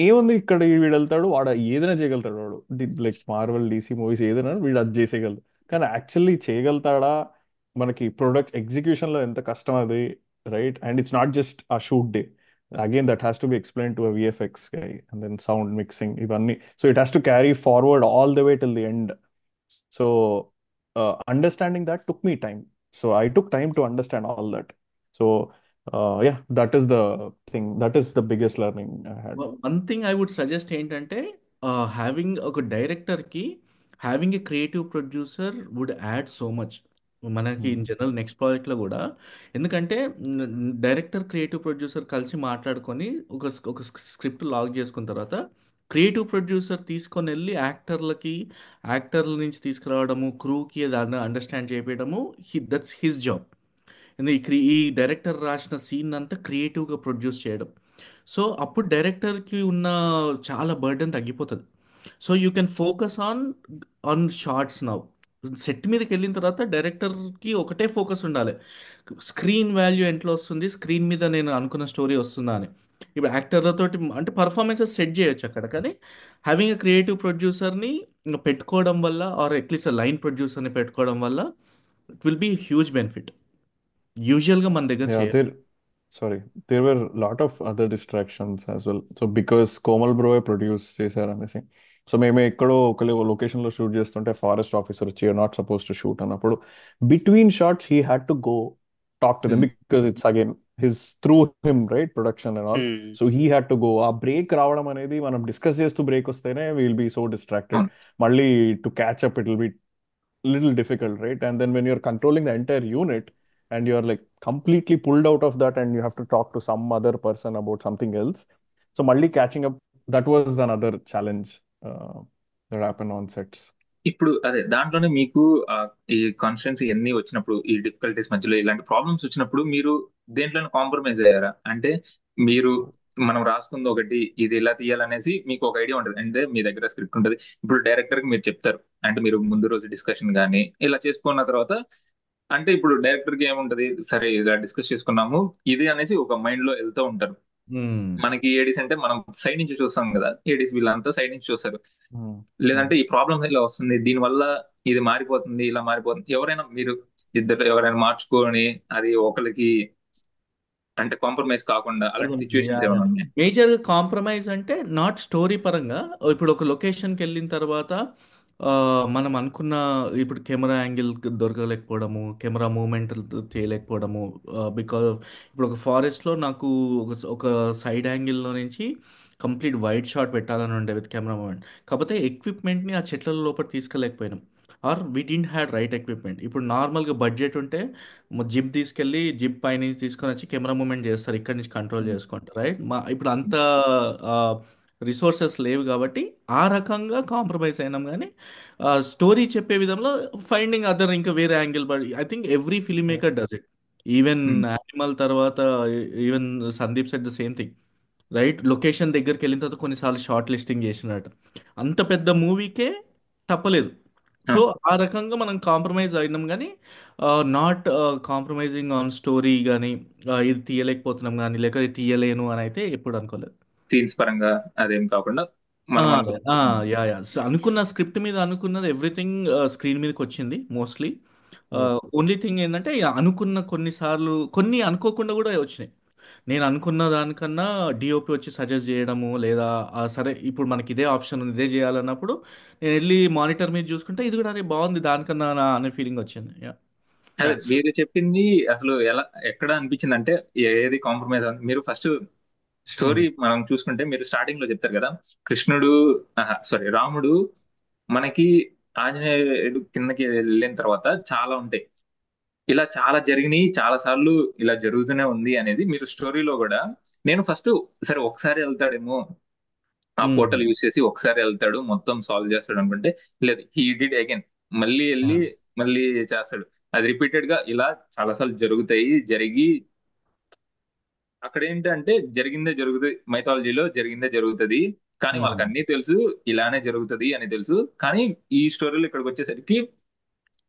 ఏముంది ఇక్కడ, వీడు వెళ్తాడు, వాడు ఏదైనా చేయగలుగుతాడు, వాడు లైక్ మార్వెల్ డీసీ మూవీస్ ఏదైనా వీడు అది చేసేయగలడు. కానీ యాక్చువల్లీ చేయగలుగుతాడా, మనకి ప్రొడక్ట్ ఎగ్జిక్యూషన్లో ఎంత కష్టం అది, right? And it's not just ఆ shoot day, again that has to be explain to VFX guy and then sound mixing ఇవన్నీ. So it has to carry forward all the way till the end. So, understanding that took me time. So, I took time to understand all that. So, yeah, that is the thing. That is the biggest learning I had. One thing I would suggest ఏంటంటే హ్యావింగ్ ఒక డైరెక్టర్కి having a creative producer would add so much. మనకి ఇన్ జనరల్ నెక్స్ట్ ప్రాజెక్ట్లో కూడా. ఎందుకంటే డైరెక్టర్ క్రియేటివ్ ప్రొడ్యూసర్ కలిసి మాట్లాడుకొని ఒక స్క్రిప్ట్ లాగ్ చేసుకున్న తర్వాత క్రియేటివ్ ప్రొడ్యూసర్ తీసుకొని వెళ్ళి యాక్టర్ల నుంచి తీసుకురావడము, క్రూకి దాన్ని అండర్స్టాండ్ చేయడము, దట్స్ హిస్ జాబ్. ఈ డైరెక్టర్ రాసిన సీన్ అంతా క్రియేటివ్గా ప్రొడ్యూస్ చేయడం. సో అప్పుడు డైరెక్టర్కి ఉన్న చాలా బర్డెన్ తగ్గిపోతుంది. So you can focus on shorts now. Set మీదకి వెళ్ళిన తర్వాత డైరెక్టర్కి ఒకటే ఫోకస్ ఉండాలి, స్క్రీన్ వాల్యూ ఎంట్లో వస్తుంది, స్క్రీన్ మీద నేను అనుకున్న స్టోరీ వస్తుందా అని. ఇప్పుడు యాక్టర్లతోటి అంటే పర్ఫార్మెన్సెస్ సెట్ చేయొచ్చు అక్కడ, కానీ హ్యావింగ్ ఎ క్రియేటివ్ ప్రొడ్యూసర్ని పెట్టుకోవడం వల్ల, ఆర్ అట్లీస్ట్ లైన్ ప్రొడ్యూసర్ని పెట్టుకోవడం వల్ల it will be huge benefit. యూజువల్గా మన దగ్గర Yeah, చేయరు. sorry, there were a lot of other distractions as well. So because Komal bro produce చేశారు అనేసి, సో మేము ఎక్కడో ఒక లొకేషన్లో షూట్ చేస్తుంటే ఫారెస్ట్ ఆఫీసర్ వచ్చి నాట్ సపోజ్ టు షూట్ అన్నప్పుడు between shorts he had to go talk to them because it's again his through him right production and all. Hmm. So he had to go. ఆ బ్రేక్ రావడం అనేది మనం డిస్కస్ చేస్తూ బ్రేక్ వస్తేనే విల్ బీ సో డిస్ట్రాక్టెడ్. మళ్ళీ to catch up it will be little difficult, right? And then when you're controlling the entire unit and you're like completely pulled out of that and you have to talk to some other person about something else. So Malli catching up, that was another challenge that happened on sets. ఇప్పుడు అదే దాంట్లోనే మీకు ఈ కాన్స్టెన్స్ ఇవన్నీ వచ్చినప్పుడు, ఈ డిఫికల్టీస్ మధ్యలో ఇలాంటి ప్రాబ్లమ్స్ వచ్చినప్పుడు మీరు దేంట్లోనే కాంప్రమైజ్ అయ్యారా? అంటే మీరు మనం రాసుకుంది ఒకటి, ఇది ఇలా తీయాలనేసి మీకు ఒక ఐడియా ఉంటుంది, అంటే మీ దగ్గర స్క్రిప్ట్ ఉంటుంది. ఇప్పుడు డైరెక్టర్ కి మీరు చెప్తారు, అంటే మీరు ముందు రోజు డిస్కషన్ కానీ ఇలా చేసుకున్న తర్వాత, అంటే ఇప్పుడు డైరెక్టర్ కి ఏముంటది, సరే ఇలా డిస్కస్ చేసుకున్నాము ఇది అనేసి ఒక మైండ్ లో వెళ్తూ ఉంటారు. మనకి ఏడీస్ అంటే మనం సైడ్ నుంచి చూస్తాం కదా, ఏడీస్ వీళ్ళంతా సైడ్ నుంచి చూస్తారు. లేదంటే ఈ ప్రాబ్లమ్ ఇలా వస్తుంది, దీని వల్ల ఇది మారిపోతుంది, ఇలా మారిపోతుంది. ఎవరైనా మీరు ఇద్దరు ఎవరైనా మార్చుకొని అది ఒకరికి అంటే కాంప్రమైజ్ కాకుండా అలాంటి సిచ్యువేషన్స్ ఏమైనా ఉన్నాయి? మేజర్గా కాంప్రమైజ్ అంటే నాట్ స్టోరీ పరంగా. ఇప్పుడు ఒక లొకేషన్కి వెళ్ళిన తర్వాత మనం అనుకున్న ఇప్పుడు కెమెరా యాంగిల్ దొరకలేకపోవడము, కెమెరా మూమెంట్ చేయలేకపోవడము. బికాజ్ ఇప్పుడు ఒక ఫారెస్ట్లో నాకు ఒక సైడ్ యాంగిల్లో నుంచి కంప్లీట్ వైడ్ షాట్ పెట్టాలని ఉండే విత్ కెమెరా మూమెంట్. కాకపోతే ఎక్విప్మెంట్ని ఆ చెట్ల లోపల తీసుకెళ్ళలేకపోయినాం, or we didn't had right equipment. ఇప్పుడు నార్మల్గా బడ్జెట్ ఉంటే జిప్ తీసుకెళ్ళి జిప్ పైన తీసుకొని వచ్చి కెమెరా మూమెంట్ చేస్తారు, ఇక్కడి నుంచి కంట్రోల్ చేసుకుంటారు, రైట్. ఇప్పుడు అంత రిసోర్సెస్ లేవు కాబట్టి ఆ రకంగా కాంప్రమైజ్ అయినాం. కానీ స్టోరీ చెప్పే విధంలో ఫైండింగ్ అదర్ ఇంకా వేరే angle, but I think every film maker does it. Even Animal తర్వాత even Sandeep set the same thing, right. Location దగ్గరికి వెళ్ళిన తర్వాత కొన్నిసార్లు షార్ట్ లిస్టింగ్ చేసినట్టు అంత పెద్ద మూవీకే తప్పలేదు. సో ఆ రకంగా మనం కాంప్రమైజ్ అయినాం, కానీ నాట్ కాంప్రమైజింగ్ ఆన్ స్టోరీ కానీ ఇది తీయలేకపోతున్నాం కానీ లేక ఇది తీయలేను అని అయితే ఎప్పుడు అనుకోలేదు. సీన్స్ పరంగా అదేం కాకుండా మనం యా యా అనుకున్న స్క్రిప్ట్ మీద అనుకున్నది ఎవ్రీథింగ్ స్క్రీన్ మీదకి వచ్చింది మోస్ట్లీ. ఓన్లీ థింగ్ ఏంటంటే అనుకున్న కొన్నిసార్లు కొన్ని అనుకోకుండా కూడా వచ్చినాయి. నేను అనుకున్న దానికన్నా డిఓపి వచ్చి సజెస్ట్ చేయడము, లేదా సరే ఇప్పుడు మనకి ఇదే ఆప్షన్ ఉంది ఇదే చేయాలన్నప్పుడు నేను వెళ్ళి మానిటర్ మీద చూసుకుంటే ఇది కూడా అరే బాగుంది దానికన్నా అనే ఫీలింగ్ వచ్చింది. అదే మీరు చెప్పింది అసలు ఎలా ఎక్కడ అనిపించింది అంటే ఏది కాంప్రమైజ్ మీరు ఫస్ట్ స్టోరీ మనం చూసుకుంటే మీరు స్టార్టింగ్ లో చెప్తారు కదా, కృష్ణుడు సారీ రాముడు మనకి ఆంజనేయుడు కిందకి వెళ్ళిన తర్వాత చాలా ఉంటాయి, ఇలా చాలా జరిగినాయి, చాలా సార్లు ఇలా జరుగుతూనే ఉంది అనేది మీరు స్టోరీలో కూడా. నేను ఫస్ట్ సరే ఒకసారి వెళ్తాడేమో, ఆ పోర్టల్ యూజ్ చేసి ఒకసారి వెళ్తాడు మొత్తం సాల్వ్ చేస్తాడు అనుకుంటే, లేదు హీ డిడ్ అగైన్, మళ్ళీ వెళ్ళి మళ్ళీ చేస్తాడు. అది రిపీటెడ్ గా ఇలా చాలా సార్లు జరుగుతాయి. జరిగి అక్కడ ఏంటంటే జరిగిందే జరుగుతుంది, మైథాలజీలో జరిగిందే జరుగుతుంది, కానీ వాళ్ళకి అన్ని తెలుసు ఇలానే జరుగుతుంది అని తెలుసు. కానీ ఈ స్టోరీలో ఇక్కడికి వచ్చేసరికి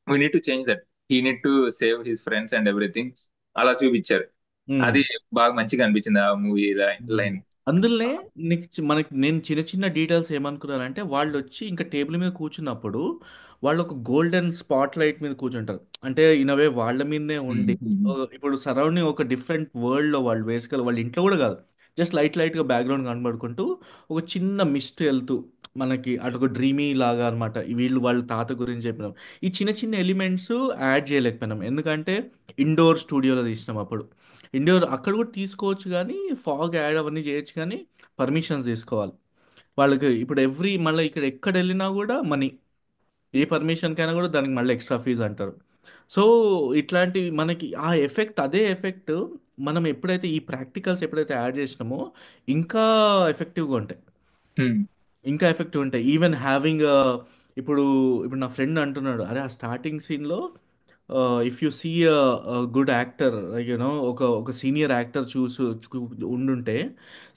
we need to change that, he need to save his friends and everything అలా చూపించారు. అది బాగా మంచిగా అనిపించింది ఆ మూవీ లైన్. అందులోనే మనకి నేను చిన్న చిన్న డీటెయిల్స్ ఏమనుకున్నానంటే వాళ్ళు వచ్చి ఇంకా టేబుల్ మీద కూర్చున్నప్పుడు వాళ్ళు ఒక గోల్డెన్ స్పాట్ లైట్ మీద కూర్చుంటారు, అంటే ఇనవే వాళ్ళ మీదనే ఉండి ఇప్పుడు సరౌండింగ్ ఒక డిఫరెంట్ వరల్డ్లో వాళ్ళు బేసికల్ వాళ్ళ ఇంట్లో కూడా కాదు, జస్ట్ లైట్గా బ్యాక్గ్రౌండ్ కనబడుకుంటూ ఒక చిన్న మిస్ట్ వెళ్తూ మనకి అటు ఒక డ్రీమీ లాగా అనమాట. వీళ్ళు వాళ్ళ తాత గురించి చెప్పినాం, ఈ చిన్న చిన్న ఎలిమెంట్స్ యాడ్ చేయలేకపోయినాం ఎందుకంటే ఇండోర్ స్టూడియోలో తీసినాం. అప్పుడు ఇండోర్ అక్కడ కూడా తీసుకోవచ్చు కానీ ఫాగ్ యాడ్ అవన్నీ చేయొచ్చు, కానీ పర్మిషన్స్ తీసుకోవాలి వాళ్ళకి. ఇప్పుడు మళ్ళీ ఇక్కడ ఎక్కడ వెళ్ళినా కూడా మనీ, ఏ పర్మిషన్కైనా కూడా దానికి మళ్ళీ ఎక్స్ట్రా ఫీజు అంటారు. సో ఇట్లాంటి మనకి ఆ ఎఫెక్ట్, అదే ఎఫెక్ట్ మనం ఎప్పుడైతే ఈ ప్రాక్టికల్స్ ఎప్పుడైతే యాడ్ చేసినామో ఇంకా ఎఫెక్టివ్గా ఉంటాయి, ఉమ్, ఇంకా ఎఫెక్టివ్ ఉంటాయి. ఈవెన్ హ్యావింగ్ ఇప్పుడు ఇప్పుడు నా ఫ్రెండ్ అంటున్నాడు, అరే ఆ స్టార్టింగ్ సీన్లో if you see good actor, you know ఒక ఒక సీనియర్ యాక్టర్ ఉండుంటే,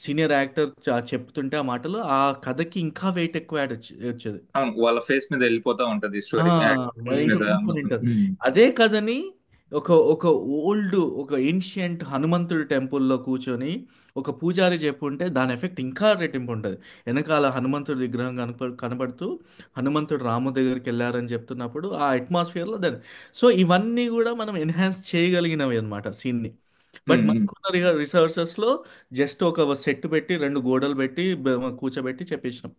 సీనియర్ యాక్టర్ చెప్తుంటే ఆ మాటలు ఆ కథకి ఇంకా వెయిట్ ఎక్కువ యాడ్ వచ్చేది. అవును, వాళ్ళ ఫేస్ మీద వెళ్ళిపోతా ఉంటది ఆ! స్టోరీ, యాక్షన్ ఉమ్, ఇంకా మీద కూర్చొని మొత్తం. వింటారు. అదే కథని ఒక ఒక ఒక ఏన్షియంట్ హనుమంతుడి టెంపుల్‌లో కూర్చొని ఒక పూజారి చెప్పుంటే దాని ఎఫెక్ట్ ఇంకా రెట్టింపు ఉంటది. ఎనకాల హనుమంతుడి విగ్రహం కనబడుతూ హనుమంతుడు రాముడి దగ్గరికెళ్లారని చెప్తున్నప్పుడు ఆ అట్మాస్ఫియర్‌లో దాన్ని, సో ఇవన్నీ గూడా మనం ఎన్హాన్స్ చేయగలిగినవి అన్నమాట సీన్‌ని. బట్ ఉమ్, ఉమ్. మనకున్న రిసోర్సెస్‌లో జస్ట్ ఒక సెట్ పెట్టి 2 గోడలు పెట్టి కూర్చోబెట్టి చెప్పేసినాం.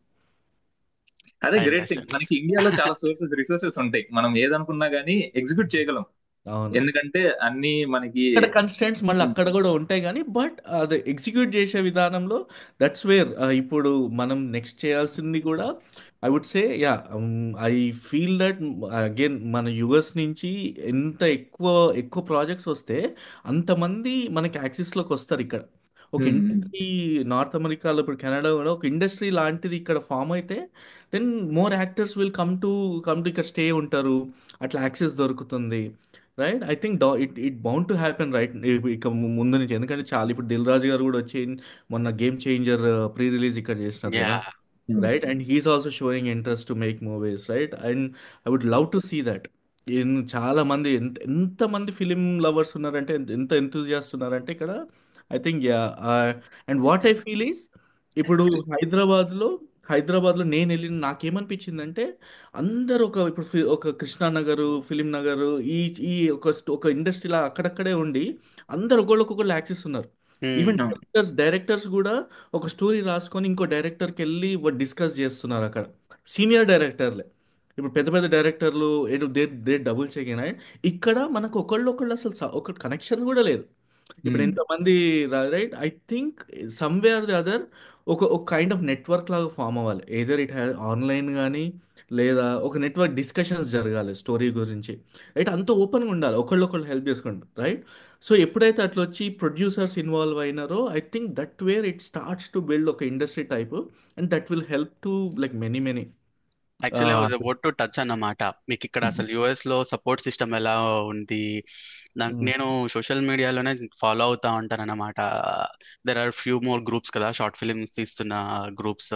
అదే ఐ గ్రేట్ థింగ్, అండర్స్టాండ్. మనకి ఇండియాలో చాలా రిసోర్సెస్ ఉంటాయి, మనం ఏదనుకున్నా గానీ ఎగ్జిక్యూట్ చేయగలం. అవును. ఎందుకంటే అన్ని మనకి. ఇక్కడ కన్‌స్ట్రెయింట్స్ మళ్ళీ అక్కడ గూడా ఉంటాయి గానీ, బట్ అది ఎగ్జిక్యూట్ చేసే విధానంలో దట్స్ వేర్ ఇప్పుడు మనం నెక్స్ట్ చేయాల్సింది కూడా I would say yeah! I feel that again మన యూఎస్ నుంచి ఎంత ఎక్కువ ప్రాజెక్ట్స్ వస్తే అంతమంది మనకి యాక్సెస్‌లోకి వస్తారు ఇక్కడ. ఒక ఉమ్, ఉమ్, ఇండస్ట్రీ నార్త్ అమెరికాలో ఇప్పుడు కెనడా కూడా ఒక ఇండస్ట్రీ లాంటిది ఇక్కడ ఫార్మ్ అయితే then more actors will come to ఇక్కడ స్టే ఉంటారు. అట్లా యాక్సెస్ దొరుకుతుంది. Right, I think it bound to happen right ఇక ముందు నుంచి, ఎందుకంటే చాలా ఇప్పుడు దిల్ రాజు గారు కూడా వచ్చి మొన్న గేమ్ చేంజర్ ప్రీ రిలీజ్ ఇక్కడ చేసినారు కదా. Yeah. Um. Right, and he is also showing interest to make movies, right, and I would love to see that. చాలా మంది ఎంతమంది ఫిలిం లవర్స్ ఉన్నారంటే, ఎంత ఎంతూజియాస్ట్ ఉన్నారంటే ఇక్కడ, I think yeah. And what I feel is ఇప్పుడు హైదరాబాద్లో హైదరాబాద్లో నేను వెళ్ళిన నాకేమనిపించిందంటే అందరూ ఇప్పుడు ఒక కృష్ణానగర్, ఫిలిం నగర్, ఈ ఈ ఒక ఇండస్ట్రీలా అక్కడక్కడే ఉండి అందరు ఒకళ్ళకొకళ్ళు యాక్సెస్ ఉన్నారు. ఉమ్, ఈవెన్ అవును. డైరెక్టర్స్ కూడా ఒక స్టోరీ రాసుకొని ఇంకో డైరెక్టర్కి వెళ్ళి డిస్కస్ చేస్తున్నారు అక్కడ. సీనియర్ డైరెక్టర్లే, ఇప్పుడు పెద్ద పెద్ద డైరెక్టర్లు ఏదో దే డబుల్ చెక్ అయినా, ఇక్కడ మనకు ఒకళ్ళు అసలు ఒక కనెక్షన్ కూడా లేదు. ఇప్పుడు ఉమ్, ఎంతమంది, right, I think someway are the other ఒక కైండ్ ఆఫ్ నెట్వర్క్ లాగా ఫామ్ అవ్వాలి. ఏదర్ ఇట్ హ్యాస్ ఆన్లైన్ కానీ, లేదా ఒక నెట్వర్క్ డిస్కషన్స్ జరగాలి స్టోరీ గురించి. రైట్, అంత ఓపెన్గా ఉండాలి, ఒకళ్ళు హెల్ప్ చేసుకుంటారు. రైట్, సో ఎప్పుడైతే అట్లా వచ్చి ప్రొడ్యూసర్స్ ఇన్వాల్వ్ అయినారో I think that where it starts to build ఒక industry type, and that will help to like many many. Actually I was about to touch అన్నమాట. మీకు ఇక్కడ ఉమ్, అసలు యుఎస్ లో సపోర్ట్ సిస్టమ్ ఎలా ఉంది. నేను సోషల్ మీడియాలోనే ఫాలో అవుతా ఉంటాను అన్నమాట. There are few more groups కదా, షార్ట్ ఫిల్మ్స్ తీస్తున్న groups.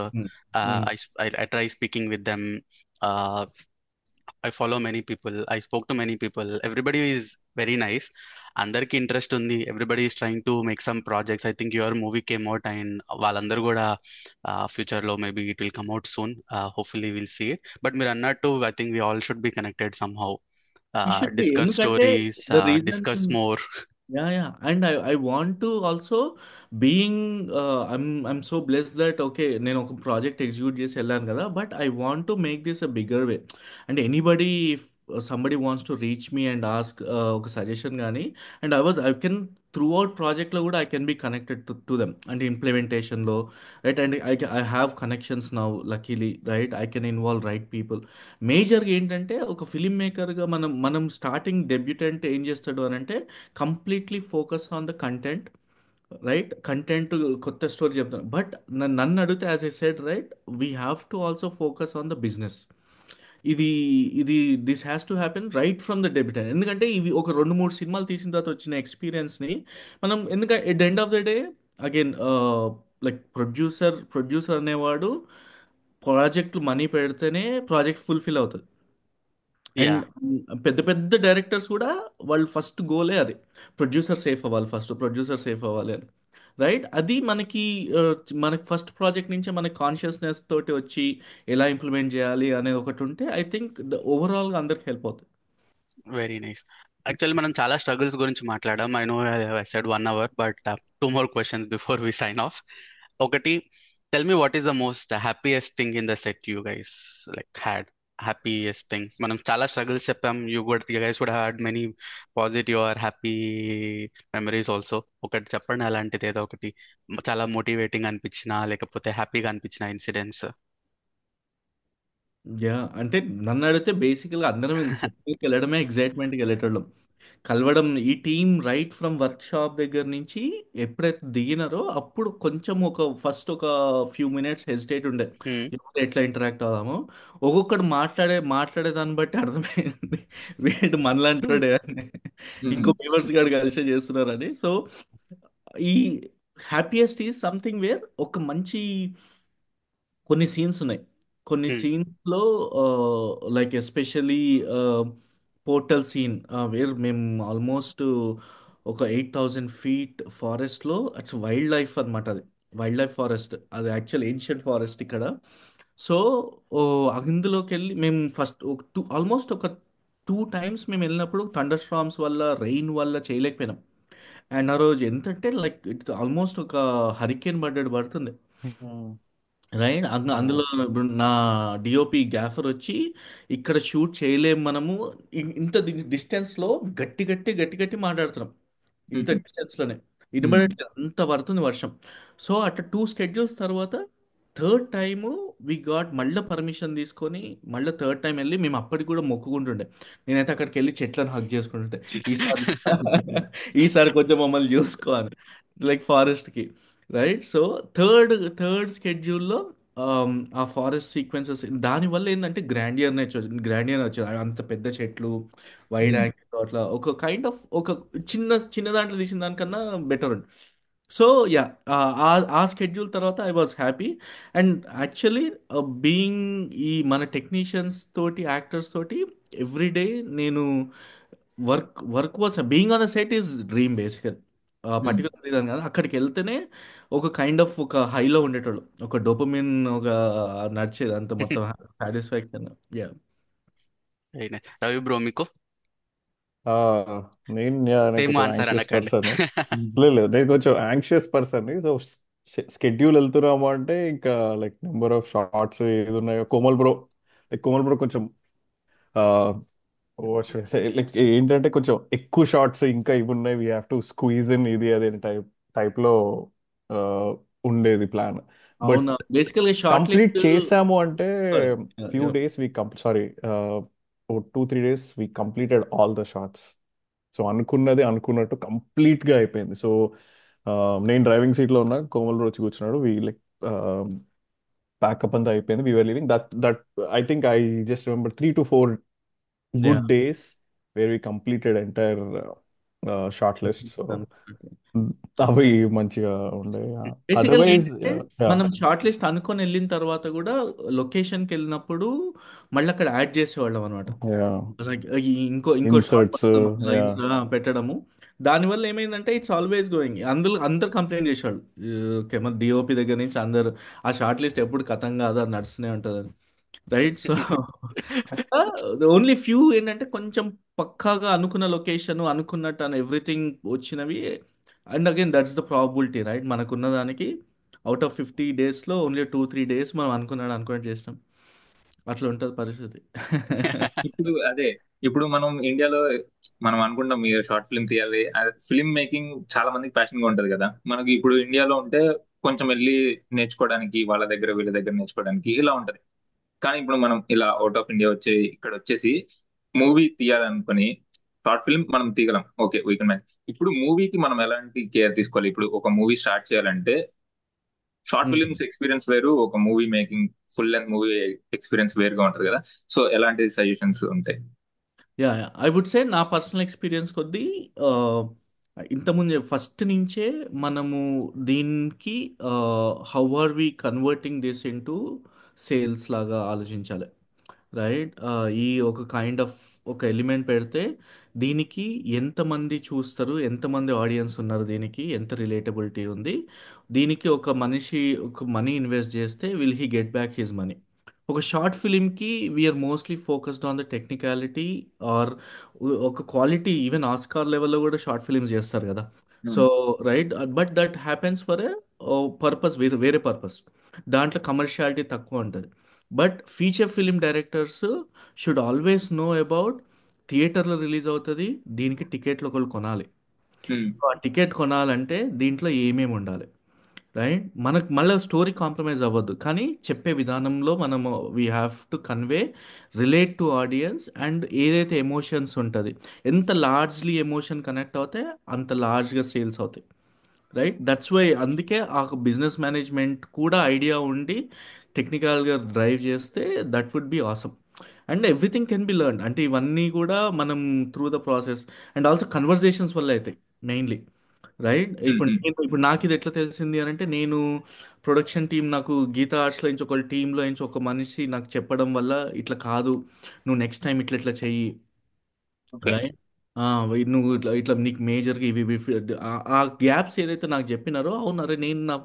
I try speaking with them. I follow many people, I spoke to many people, everybody is very nice. అందరికి ఇంట్రెస్ట్ ఉంది, everybody is trying to make some projects. I think your movie came out and వాళ్ళందరూ కూడా ఫ్యూచర్ లో maybe it will come out soon. Hopefully will see it. But మీరు అన్నట్టు I think we all should be connected somehow, should be, discuss ఎందుకంటే stories, the reason, discuss more. yeah, and I want to also being I'm so blessed that okay నేను ఒక ప్రాజెక్ట్ ఎగ్జిక్యూట్ చేసి వెళ్ళాను కదా, but I want to make this a bigger way. And anybody if somebody wants to reach me and ask ఒక సజెషన్ కానీ, and I can throughout ప్రాజెక్ట్లో కూడా I can be connected to them, అంటే ఇంప్లిమెంటేషన్లో. Right, and I have connections now luckily, right, I can involve right people. మేజర్గా ఏంటంటే ఒక ఫిలిం మేకర్గా మనం స్టార్టింగ్ డెబ్యూటెంట్ ఏం చేస్తాడు అని అంటే completely focus on the content. Right, content కొత్త స్టోరీ చెప్తాను, బట్ నన్ను అడిగితే as I said right, we have to also focus on the business. ఇది ఇది this has to happen right from the debut, ఎందుకంటే ఇవి ఒక 2 3 సినిమాలు తీసిన తర్వాత వచ్చిన ఎక్స్పీరియన్స్ని మనం, ఎందుకంటే at the end of the day again like producer అనేవాడు ప్రాజెక్ట్ మనీ పెడితేనే ప్రాజెక్ట్ ఫుల్ఫిల్ అవుతుంది. యా. అండ్ పెద్ద పెద్ద డైరెక్టర్స్ కూడా వాళ్ళు ఫస్ట్ గోలే అది, ప్రొడ్యూసర్ సేఫ్ అవ్వాలి, ఫస్ట్ ప్రొడ్యూసర్ సేఫ్ అవ్వాలి అని. రైట్, అది ఆ, మనకి ఫస్ట్ ప్రాజెక్ట్ నుంచే మనకి కాన్షియస్నెస్ తోటి వచ్చి ఎలా ఇంప్లిమెంట్ చేయాలి అనేది ఒకటి ఉంటే ఐ థింక్ ఓవరాల్గా అందరికి హెల్ప్ అవుతుంది. Very nice. యాక్చువల్లీ మనం చాలా స్ట్రగుల్స్ గురించి మాట్లాడాం. I know I said 1 hour, but two more questions before we sign off. ఒకటి, tell me what is the most happiest thing in the set you guys like had. Happiest thing, మనం చాలా స్ట్రగుల్స్ చెప్పాం. యూ గైస్ కూడా had many positive or happy memories also. ఒకటి చెప్పండి అలాంటిది ఏదో ఒకటి, చాలా మోటివేటింగ్ అనిపించిన లేకపోతే హ్యాపీగా అనిపించిన ఇన్సిడెంట్స్. అంటే నన్ను అడిగితే బేసికల్గా అందరం సెట్కి వెళ్ళడమే ఎగ్జైట్మెంట్కి వెళ్ళేటోళ్ళం. కలవడం ఈ team right from work shop దగ్గర నుంచి ఎప్పుడైతే దిగినారో అప్పుడు కొంచెం ఫస్ట్ ఒక ఫ్యూ మినిట్స్ హెసిటేట్ ఉండే, హ్మ్. ఎవరు ఎట్లా ఇంటరాక్ట్ అవుదాము. ఒక్కొక్కడు మాట్లాడే దాన్ని బట్టి అర్థమైంది వీడు మనలాంటి అని, ఇంకో వ్యూవర్స్ గారు కలిసే చేస్తున్నారని. సో ఈ హ్యాపీయెస్ట్ ఈజ్ సంథింగ్ వేర్ ఒక మంచి కొన్ని సీన్స్ ఉన్నాయి. కొన్ని హ్మ్. సీన్స్‌లో like especially portal scene, where మేము ఆల్మోస్ట్ ఒక 8,000 ఫీట్ ఫారెస్ట్‌లో ఇట్స్ వైల్డ్ లైఫ్ అనమాట అది. Wildlife forest. అది యాక్చువల్ ఏన్షియంట్ ఫారెస్ట్ ఇక్కడ. సో, అందులోకెళ్ళి మేము ఫస్ట్ ఒక 2 ఆల్మోస్ట్ ఒక 2 టైమ్స్ మేమెళ్ళినప్పుడు థండర్ స్టార్మ్స్ వల్ల, రెయిన్ వల్ల చేయలేకపోయినాం. అండ్ ఆ రోజు ఎంతంటే లైక్ ఇట్స్ ఆల్మోస్ట్ ఒక హరికేన్ పడ్డట్టు పడుతుంది. రైట్. అందులో ఇప్పుడు నా డిఓపి గ్యాఫర్ వచ్చి ఇక్కడ షూట్ చేయలేం మనము, ఇంత డిస్టెన్స్లో గట్టి మాట్లాడుతున్నాం. ఇంత డిస్టెన్స్లోనే వినబడట్లేదు, అంత పడుతుంది వర్షం. సో అట్లా 2 స్కెడ్యూల్స్ తర్వాత థర్డ్ టైము వి గాట్ మళ్ళీ పర్మిషన్ తీసుకొని మళ్ళీ థర్డ్ టైం వెళ్ళి మేము అప్పటికి కూడా మొక్కుకుంటుండే. నేనైతే అక్కడికి వెళ్ళి చెట్లను హగ్ చేసుకుంటుంటే ఈసారి ఈసారి కొంచెం మమ్మల్ని చూసుకో అని, లైక్ ఫారెస్ట్కి. రైట్. సో థర్డ్ థర్డ్ స్కెడ్యూల్లో ఆ ఫారెస్ట్ సీక్వెన్సెస్ దానివల్ల ఏంటంటే గ్రాండియర్ వచ్చేది, అంత పెద్ద చెట్లు, వైడ్ యాంగిల్ అట్లా ఒక కైండ్ ఆఫ్ ఒక చిన్న చిన్న దాంట్లో తీసిన దానికన్నా బెటర్ ఉంది. సో యా, ఆ స్కెడ్యూల్ తర్వాత I was happy. And actually being ఈ మన టెక్నీషియన్స్ తోటి, యాక్టర్స్ తోటి ఎవ్రీడే నేను work was being on the set is dream బేసికల్. పర్టికులర్ రీజన్ కాదు, అక్కడికి వెళ్తేనే ఒక కైండ్ ఆఫ్ ఒక హైలో ఉండేటోళ్ళు, ఒక డోపమిన్ ఒక నడిచేది అంత మొత్తం satisfaction. Yeah. Very nice. Ravi bro మీకు ఆ, నేను సేమ్ కొంచెం ఆన్సర్ యాంగ్షియస్ అనకండి. పర్సన్. లేదు, నేను కొంచెం యాంగ్షియస్ పర్సన్. సో స్కెడ్యూల్ వెళ్తున్నాము అంటే ఇంకా లైక్ నెంబర్ ఆఫ్ షార్ట్స్ ఏది ఉన్నాయో కోమల్ బ్రో కొంచెం లైక్ ఏంటంటే కొంచెం ఎక్కువ షార్ట్స్ ఇంకా ఇవి ఉన్నాయి, we have to squeeze in ఇది అదే టైప్ లో ఆ, ఉండేది ప్లాన్. బట్ అవునా, బేసికల్గా షార్ట్ కంప్లీట్ లిస్ట్. చేసాము అంటే few days we sorry 2-3 days we completed all the shorts. So అనుకున్నది అనుకున్నట్టు కంప్లీట్ గా అయిపోయింది. సో నేను డ్రైవింగ్ సీట్ లో ఉన్నా, కోమల్ రోజు కూర్చున్నాడు, వి లైక్ ప్యాకప్ అంతా అయిపోయింది, we were living that I think I just remember 3 to 4 yeah. Good days where we completed entire short list. So అవి మంచిగా ఉండే. బేసికల్గా అదర్వైజ్ ఏంటంటే మనం షార్ట్ లిస్ట్ అనుకొని వెళ్ళిన తర్వాత కూడా లొకేషన్కి వెళ్ళినప్పుడు మళ్ళీ అక్కడ యాడ్ చేసేవాళ్ళం అనమాట. లైక్ ఇంకో షార్ట్ ఇన్సర్ట్స్. మొత్తం లైన్స్ పెట్టడము. దానివల్ల ఏమైందంటే ఇట్స్ ఆల్వేస్ గోయింగ్, అందరు కంప్లైంట్ చేశాడు. ఓకే, మన డిఓపి దగ్గర నుంచి అందరు ఆ షార్ట్ లిస్ట్ ఎప్పుడు కథం కాదు, అది నడుస్తూనే ఉంటుంది. రైట్. సో అట్లా ఓన్లీ ఫ్యూ ఏంటంటే కొంచెం పక్కాగా అనుకున్న లొకేషన్ అనుకున్నట్టు అని ఎవ్రీథింగ్ వచ్చినవి. And again that's the probability, right. మనకున్న దానికి అవుట్ ఆఫ్ 50 డేస్లో ఓన్లీ 2-3 డేస్ మనం అనుకున్నట్టు చేసినాం. అట్లా ఉంటుంది పరిస్థితి. ఇప్పుడు అదే, ఇప్పుడు మనం ఇండియాలో మనం అనుకుంటాం మీరు షార్ట్ ఫిల్మ్ తీయాలి, ఫిల్మ్ మేకింగ్ చాలా మందికి ప్యాషన్ గా ఉంటది కదా. మనకి ఇప్పుడు ఇండియాలో ఉంటే కొంచెం వెళ్ళి నేర్చుకోవడానికి, వాళ్ళ దగ్గర వీళ్ళ దగ్గర నేర్చుకోవడానికి ఇలా ఉంటది. కానీ ఇప్పుడు మనం ఇలా అవుట్ ఆఫ్ ఇండియా వచ్చి ఇక్కడ వచ్చేసి మూవీ తీయాలనుకుని షార్ట్ ఫిల్మ్ మనం తీయగలం, ఓకే వీ కెన్ మేక్. ఇప్పుడు మూవీకి మనం ఎలాంటి కేర్ తీసుకోవాలి? ఇప్పుడు ఒక మూవీ స్టార్ట్ చేయాలంటే షార్ట్ ఫిల్మ్స్ ఎక్స్పీరియన్స్ వేరు, ఒక movie making full length movie experience వేరుగా ఉంటది కదా. సో ఎలాంటి సజెషన్స్ ఉంటాయి? యా, ఐ వుడ్ సే నా పర్సనల్ ఎక్స్పీరియన్స్ కొద్దీ ఇంతకుముందు ఫస్ట్ నుంచే మనము దీనికి how are we converting this into sales లాగా ఆలోచించాలి. రైట్. ఈ ఒక కైండ్ ఆఫ్ ఒక ఎలిమెంట్ పెడితే దీనికి ఎంతమంది చూస్తారు, ఎంతమంది ఆడియన్స్ ఉన్నారు, దీనికి ఎంత రిలేటబిలిటీ ఉంది, దీనికి ఒక మనిషి ఒక మనీ ఇన్వెస్ట్ చేస్తే will he get back his money. ఒక షార్ట్ ఫిలింకి we are mostly focused on the technicality or ఒక క్వాలిటీ. ఈవెన్ ఆస్కార్ లెవెల్లో కూడా షార్ట్ ఫిలిమ్స్ చేస్తారు కదా. So right, but that happens for a purpose, వేరే పర్పస్. దాంట్లో కమర్షియాలిటీ తక్కువ ఉంటుంది. But feature film directors should always know about థియేటర్లో రిలీజ్ అవుతుంది, దీనికి టికెట్లు ఒకళ్ళు కొనాలి. Hmm. ఆ టికెట్ కొనాలంటే దీంట్లో ఏమేమి ఉండాలి, రైట్? మనకు మళ్ళీ స్టోరీ కాంప్రమైజ్ అవ్వద్దు. కానీ చెప్పే విధానంలో మనము we have to convey, relate to audience and ఏదైతే ఎమోషన్స్ ఉంటది. ఎంత లార్జ్‌లీ ఎమోషన్ కనెక్ట్ అవుతే అంత లార్జ్‌గా సేల్స్ అవుతాయి. రైట్? దట్స్ వై అందుకే ఆ బిజినెస్ మేనేజ్మెంట్ కూడా ఐడియా ఉండి టెక్నికల్‌గా డ్రైవ్ చేస్తే that would be awesome. And everything can be learned. అంటే ఇవన్నీ కూడా మనం through the process and also conversations వల్ల అవుతాయి మెయిన్‌లీ. రైట్? ఇప్పుడు నాకు ఇది ఎట్లా తెలిసింది అని అంటే, నేను ప్రొడక్షన్ టీం నాకు గీతా ఆర్ట్స్‌లో నుంచి ఒక టీంలో నుంచి ఒక మనిషి నాకు చెప్పడం వల్ల ఇట్లా కాదు, నువ్వు నెక్స్ట్ టైం ఇట్లా ఇట్లా చెయ్యి. ఓకే. రైట్? నువ్వు ఇట్లా ఇట్లా నీకు మేజర్గా ఇవి ఇవి ఆ గ్యాప్స్ ఏదైతే నాకు చెప్పినారో, అవును అరే నేను నా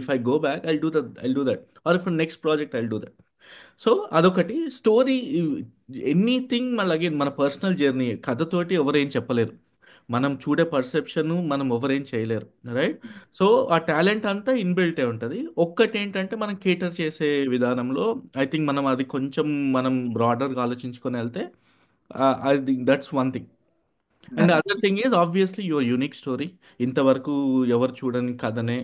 if I go back I do that, or if next project I do that. So అదొకటి స్టోరీ. ఎనీథింగ్ మళ్ళీ అగైన్ మన పర్సనల్ జర్నీ కథతోటి ఎవరేం చెప్పలేరు. మనం చూడే పర్సెప్షన్ మనం ఎవరేం చేయలేరు. రైట్? సో ఆ టాలెంట్ అంతా ఇన్బిల్టే ఉంటుంది. ఒక్కటి ఏంటంటే మనం కేటర్ చేసే విధానంలో ఐ థింక్ మనం అది కొంచెం మనం బ్రాడర్గా ఆలోచించుకొని వెళ్తే I think that's one thing. And other thing is obviously your unique story. ఇంతవరకు ఎవరు చూడని కథనే.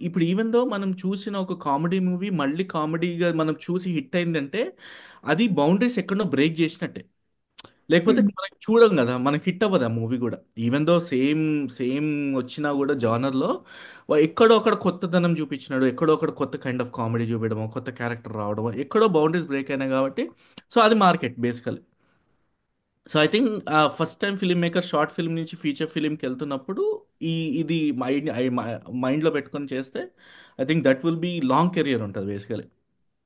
ఇప్పుడు ఈవెన్ దో మనం చూసిన ఒక కామెడీ మూవీ మళ్ళీ కామెడీగా మనం చూసి హిట్ అయిందంటే అది బౌండరీస్ ఎక్కడో బ్రేక్ చేసినట్టే. లేకపోతే మనం చూడం కదా, మనకి హిట్ అవ్వదు ఆ మూవీ కూడా. ఈవెన్ దో సేమ్ సేమ్ వచ్చినా కూడా జానర్లో ఎక్కడో అక్కడ కొత్తదనం చూపించినాడు, ఎక్కడో అక్కడ కొత్త కైండ్ ఆఫ్ కామెడీ చూపించడమో, కొత్త క్యారెక్టర్ రావడమో, ఎక్కడో బౌండరీస్ బ్రేక్ అయినాయి కాబట్టి సో అది మార్కెట్ బేసికల్. So I think first time film maker short film నుంచి ఫీచర్ ఫిల్మ్కి వెళ్తున్నప్పుడు ఈ ఇది మైండ్లో పెట్టుకొని చేస్తే I think that will be long career ఉంటుంది బేసికలీ.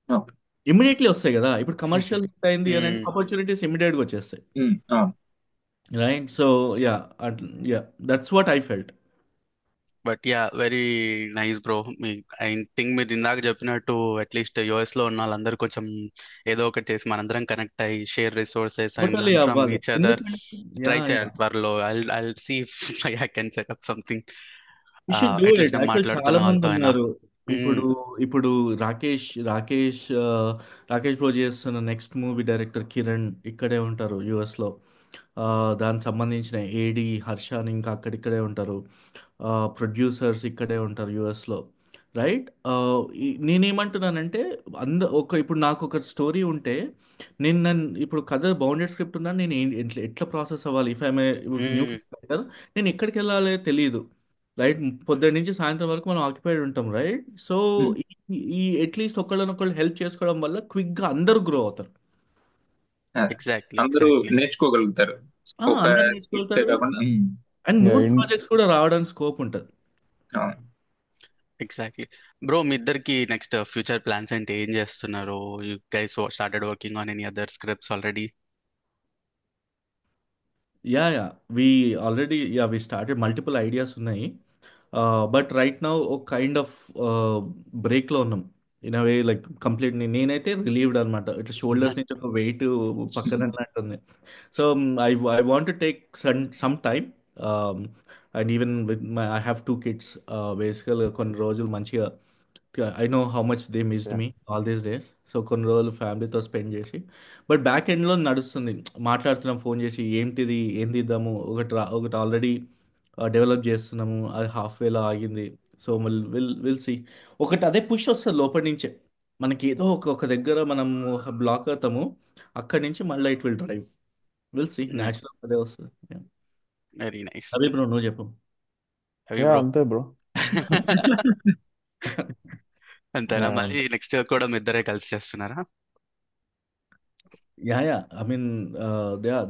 ఓకే. ఇమీడియట్లీ వస్తాయి కదా, ఇప్పుడు కమర్షియల్ హిట్ అయింది అని అంటే మ్మ్. ఆపర్చునిటీస్ ఇమీడియట్గా వచ్చేస్తాయి. అవును. Right? So yeah, yeah, that's what I felt. But yeah, very nice bro. Me I think మీరు ఇందాక చెప్పినట్టు అట్లీస్ట్ యుఎస్ లో ఉన్న వాళ్ళందరూ కొంచెం ఏదో ఒకటి చేసి మనందరం కనెక్ట్ అయ్యి share resources and totally learn from అవ్వాలి. Each other. ఎందుకంటే యా, ట్రై యా, చేయాలి త్వరలో. I see I can set up something you should do at least it. నేను యాక్చువల్ చాలా మాట్లాడుతున్న మంది వాళ్ళతో అయినా. ఉన్నారు. మ్మ్. ఇప్పుడు ఇప్పుడు రాకేష్ బ్రో చేస్తున్న నెక్స్ట్ మూవీ డైరెక్టర్ కిరణ్ ఇక్కడే ఉంటారు యుఎస్లో. దానికి సంబంధించిన ఏడి హర్ష అని ఇంకా అక్కడిక్కడే ఉంటారు. ప్రొడ్యూసర్స్ ఇక్కడే ఉంటారు యుఎస్లో. రైట్? నేనేమంటున్నానంటే ఇప్పుడు నాకు ఒక స్టోరీ ఉంటే నన్ను ఇప్పుడు కథ బౌండెడ్ స్క్రిప్ట్ ఉన్నా నేను ఎట్లా ఎట్లా ప్రాసెస్ అవ్వాలి, ఇఫ్ ఐఎమ్ న్యూ మ్మ్. నేను ఎక్కడికి వెళ్ళాలి తెలియదు. రైట్? పొద్దున్న నుంచి సాయంత్రం వరకు మనం ఆక్యుపైడ్ ఉంటాం. రైట్? సో ఈ అట్లీస్ట్ ఒకళ్ళనొకళ్ళు హెల్ప్ చేసుకోవడం వల్ల క్విక్గా అందరూ గ్రో అవుతారు. ఎగ్జాక్ట్లీ, అందరూ ఎగ్జాక్ట్లీ. నేర్చుకోగలుగుతారు. ఒక అందరు స్క్రిప్టే నేర్చుకుంటారు. కాకుండా. అండ్ యా మోర్ ప్రాజెక్ట్స్ కూడా రావడానికి స్కోప్ ఉంటుంది. అవును. ఎగ్జాక్ట్లీ. బ్రో, మీ ఇద్దరికి నెక్స్ట్ ఫ్యూచర్ ప్లాన్స్ అంటే ఏం చేస్తున్నారు? You guys started working on any other scripts already? Yeah, we we started multiple ideas ఉన్నాయి. బట్ రైట్ నౌ ఒక కైండ్ ఆఫ్ బ్రేక్లో ఉన్నాం. In a way like complete నేనైతే రిలీవ్డ్ అనమాట. ఇట్లా షోల్డర్స్ నుంచి ఒక వెయిట్ పక్కన ఉన్నట్టుంది. So I want to take some time. And even with I have 2 kids. బేసికల్గా కొన్ని రోజులు మంచిగా I know how much they missed yeah me all these days. So కొన్ని రోజులు ఫ్యామిలీతో స్పెండ్ చేసి బట్ బ్యాక్ ఎండ్లో నడుస్తుంది. మాట్లాడుతున్నాం ఫోన్ చేసి, ఏంటిది ఏం తీద్దాము, ఒకటి ఆల్రెడీ డెవలప్ చేస్తున్నాము, అది హాఫ్ వేలో ఆగింది. So will see. ఒకటి అదే పుష్ వస్తుంది లోపలి నుంచే. మనకి ఏదో ఒక దగ్గర మనం బ్లాక్ అవుతాము, అక్కడి నుంచి మళ్ళీ it will drive. Will see, natural అదే వస్తుంది. Very nice. అవి బ్రో నువ్వు చెప్పు. అవి యా బ్రో. అంతే బ్రో. అంతేనా? మళ్ళీ నెక్స్ట్ కూడా మీ ఇద్దరే కలిసి చేస్తున్నారా? Yeah, I mean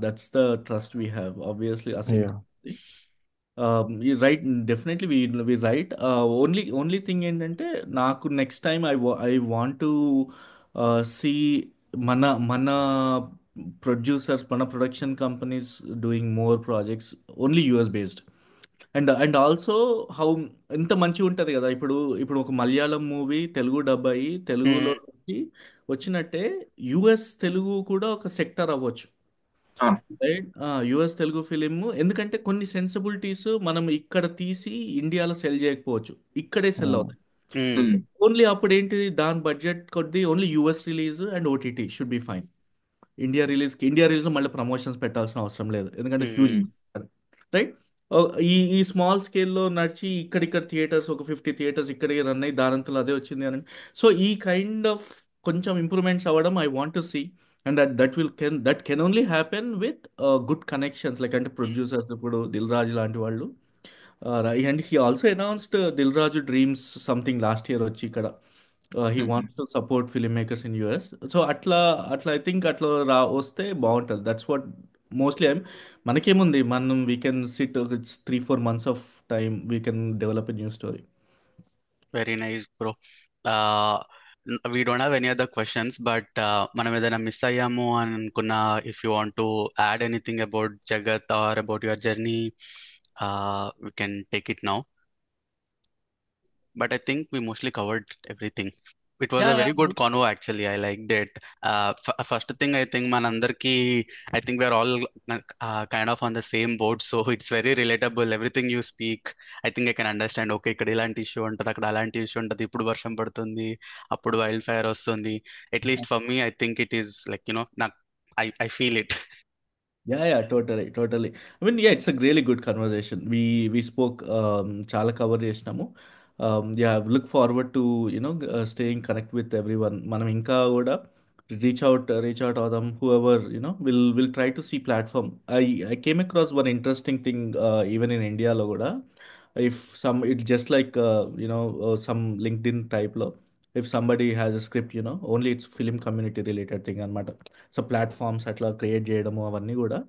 that's the trust we have obviously as in. Yeah right, definitely we right. Only thing ఏంటంటే నాకు next time I want to see మన మన ప్రొడ్యూసర్స్, మన production companies doing more projects only US based. And also how ఎంత మంచిగా ఉంటుంది కదా. ఇప్పుడు ఒక మలయాళం మూవీ తెలుగు డబ్ అయ్యి తెలుగులో మ్మ్. నుంచి వచ్చినట్టే యుఎస్ తెలుగు కూడా ఒక సెక్టర్ అవ్వచ్చు. అవును. రైట్? యుఎస్ తెలుగు ఫిలిం ఎందుకంటే కొన్ని సెన్సిబిలిటీస్ మనం ఇక్కడ తీసి ఇండియాలో సెల్ చేయకపోవచ్చు, ఇక్కడే సెల్ అవుతాయి. మ్మ్. ఓన్లీ అప్పుడు ఏంటిది, దాని బడ్జెట్ కొద్ది only US release and OTT should be fine. India రిలీజ్లో మళ్ళీ ప్రమోషన్స్ పెట్టాల్సిన అవసరం లేదు, ఎందుకంటే హ్యూజ్. మ్మ్. రైట్? ఈ స్మాల్ స్కేల్‌లో నడిచి ఇక్కడిక్కడ థియేటర్స్ ఒక 50 థియేటర్స్ ఇక్కడికి రన్ అయ్యి దానంతలో అదే వచ్చింది అని. సో, ఈ కైండ్ ఆఫ్ కొంచెం ఇంప్రూవ్‌మెంట్స్ అవ్వడం I want to see. And that can only happen with good connections like అంటే ప్రొడ్యూసర్స్ ఇప్పుడు 'దిల్ రాజు' లాంటి వాళ్ళు. And he also announced 'Dil Raju dreams' something last year వచ్చి ఇక్కడ. He wants to support film makers in US. So, అట్లా ఐ థింక్ అట్లా వస్తే బావుంటది. దట్స్ వాట్ మోస్ట్‌లీ మనకేముంది మనం we can sit 3-4 months of time we can develop a new story. Very nice bro. We don't have any other questions, but మనం ఏదైనా మిస్ అయ్యాము అని అనుకున్నా, if you want to add anything about Jagat or about your journey, we can take it now. But I think we mostly covered everything. It was yeah a yeah very good convo actually. I liked it. First thing I think manandarki, I think we are all kind of on the same boat, so it's very relatable. Everything you speak, I think I can understand. Okay, ఇక్కడ ఇలాంటి ఇష్యూ ఉంటుంది, అక్కడ అలాంటి ఇష్యూ ఉంటుంది, ఇప్పుడు వర్షం పడుతుంది, అప్పుడు వైల్డ్ ఫైర్ వస్తుంది. At least for me, I think it is like, నాకు I feel it. Yeah, totally. I mean, yeah, it's a really good conversation. We spoke చాలా కవర్ చేసినాము. Yeah, look forward to staying connect with everyone. మనం ఇంకా కూడా రీచ్ అవుట్ అవుదాం. whoever will try to see platform. I came across one interesting thing even in Indiaలో కూడా. If some it's just like some LinkedIn type లో if somebody has a script, only it's film community related thing అన్నమాట. సో ప్లాట్ఫామ్స్ అట్లా క్రియేట్ చేయడము అవన్నీ కూడా.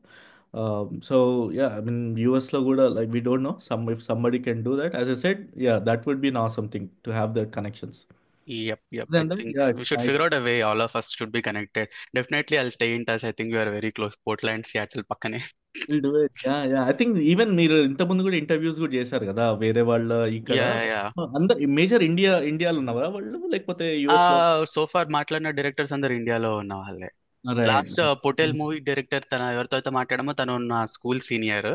సో యా ఐ మీన్ యూఎస్లో కూడా like we don't know if somebody can do that as a said. Yeah that would be awesome thing to have that connections. Yep. I Then think yeah, we it's should nice. figure out a way. All of us should be connected. Definitely, I'll stay in touch. I think we are very close. Portland, Seattle, పక్కనే. We'll do it. Yeah I think even మీరు ఇంతకుముందు కూడా ఇంటర్వ్యూస్ కూడా చేశారు కదా వేరే వాళ్ళ ఇక్కడ. యా. అందరు మేజర్ ఇండియాలో ఉన్నవరా వాళ్ళు లేకపోతే యుఎస్ లో? సో ఫార్ మాట్లాడిన డైరెక్టర్స్ అందరు ఇండియాలో ఉన్న వాళ్ళే. రైట్. లాస్ట్ పొటేల్ మూవీ డైరెక్టర్ తన ఎవరితో అయితే మాట్లాడామో తను నా స్కూల్ సీనియర్.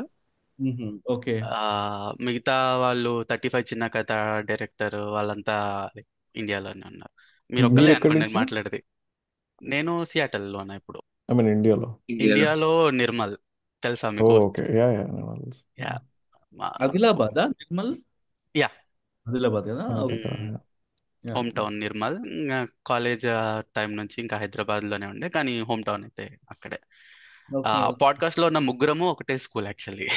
ఓకే. మిగతా వాళ్ళు 35 చిన్న కథ డైరెక్టర్ వాళ్ళంతా like, ఇండియాలోనే ఉన్నారు. మీరు మీరు ఒక్కళ్ళే ఎక్కడి అనుకోండి నేను నుంచి? మాట్లాడేది. నేను సియాటల్లోనే ఇప్పుడు. ఐ మీన్ ఇండియాలో. ఇండియాలో ఇండియాలో నిర్మల్ తెలుసా ఓ మీకు? ఓకే. యా యా మా స్కూల్. ఆదిలాబాద్ నిర్మల్. యా ఆదిలాబాద్ కదా. అంతే ఓకే. కదా. Yeah. Home town Nirmal. College time నుంచి ఇంకా హైదరాబాద్ లోనే ఉండే, కానీ హోమ్ టౌన్ అయితే అక్కడే. ఓకే. పాడ్కాస్ట్ లో ఉన్న ముగ్గురము ఒకటే స్కూల్ యాక్చువల్లీ.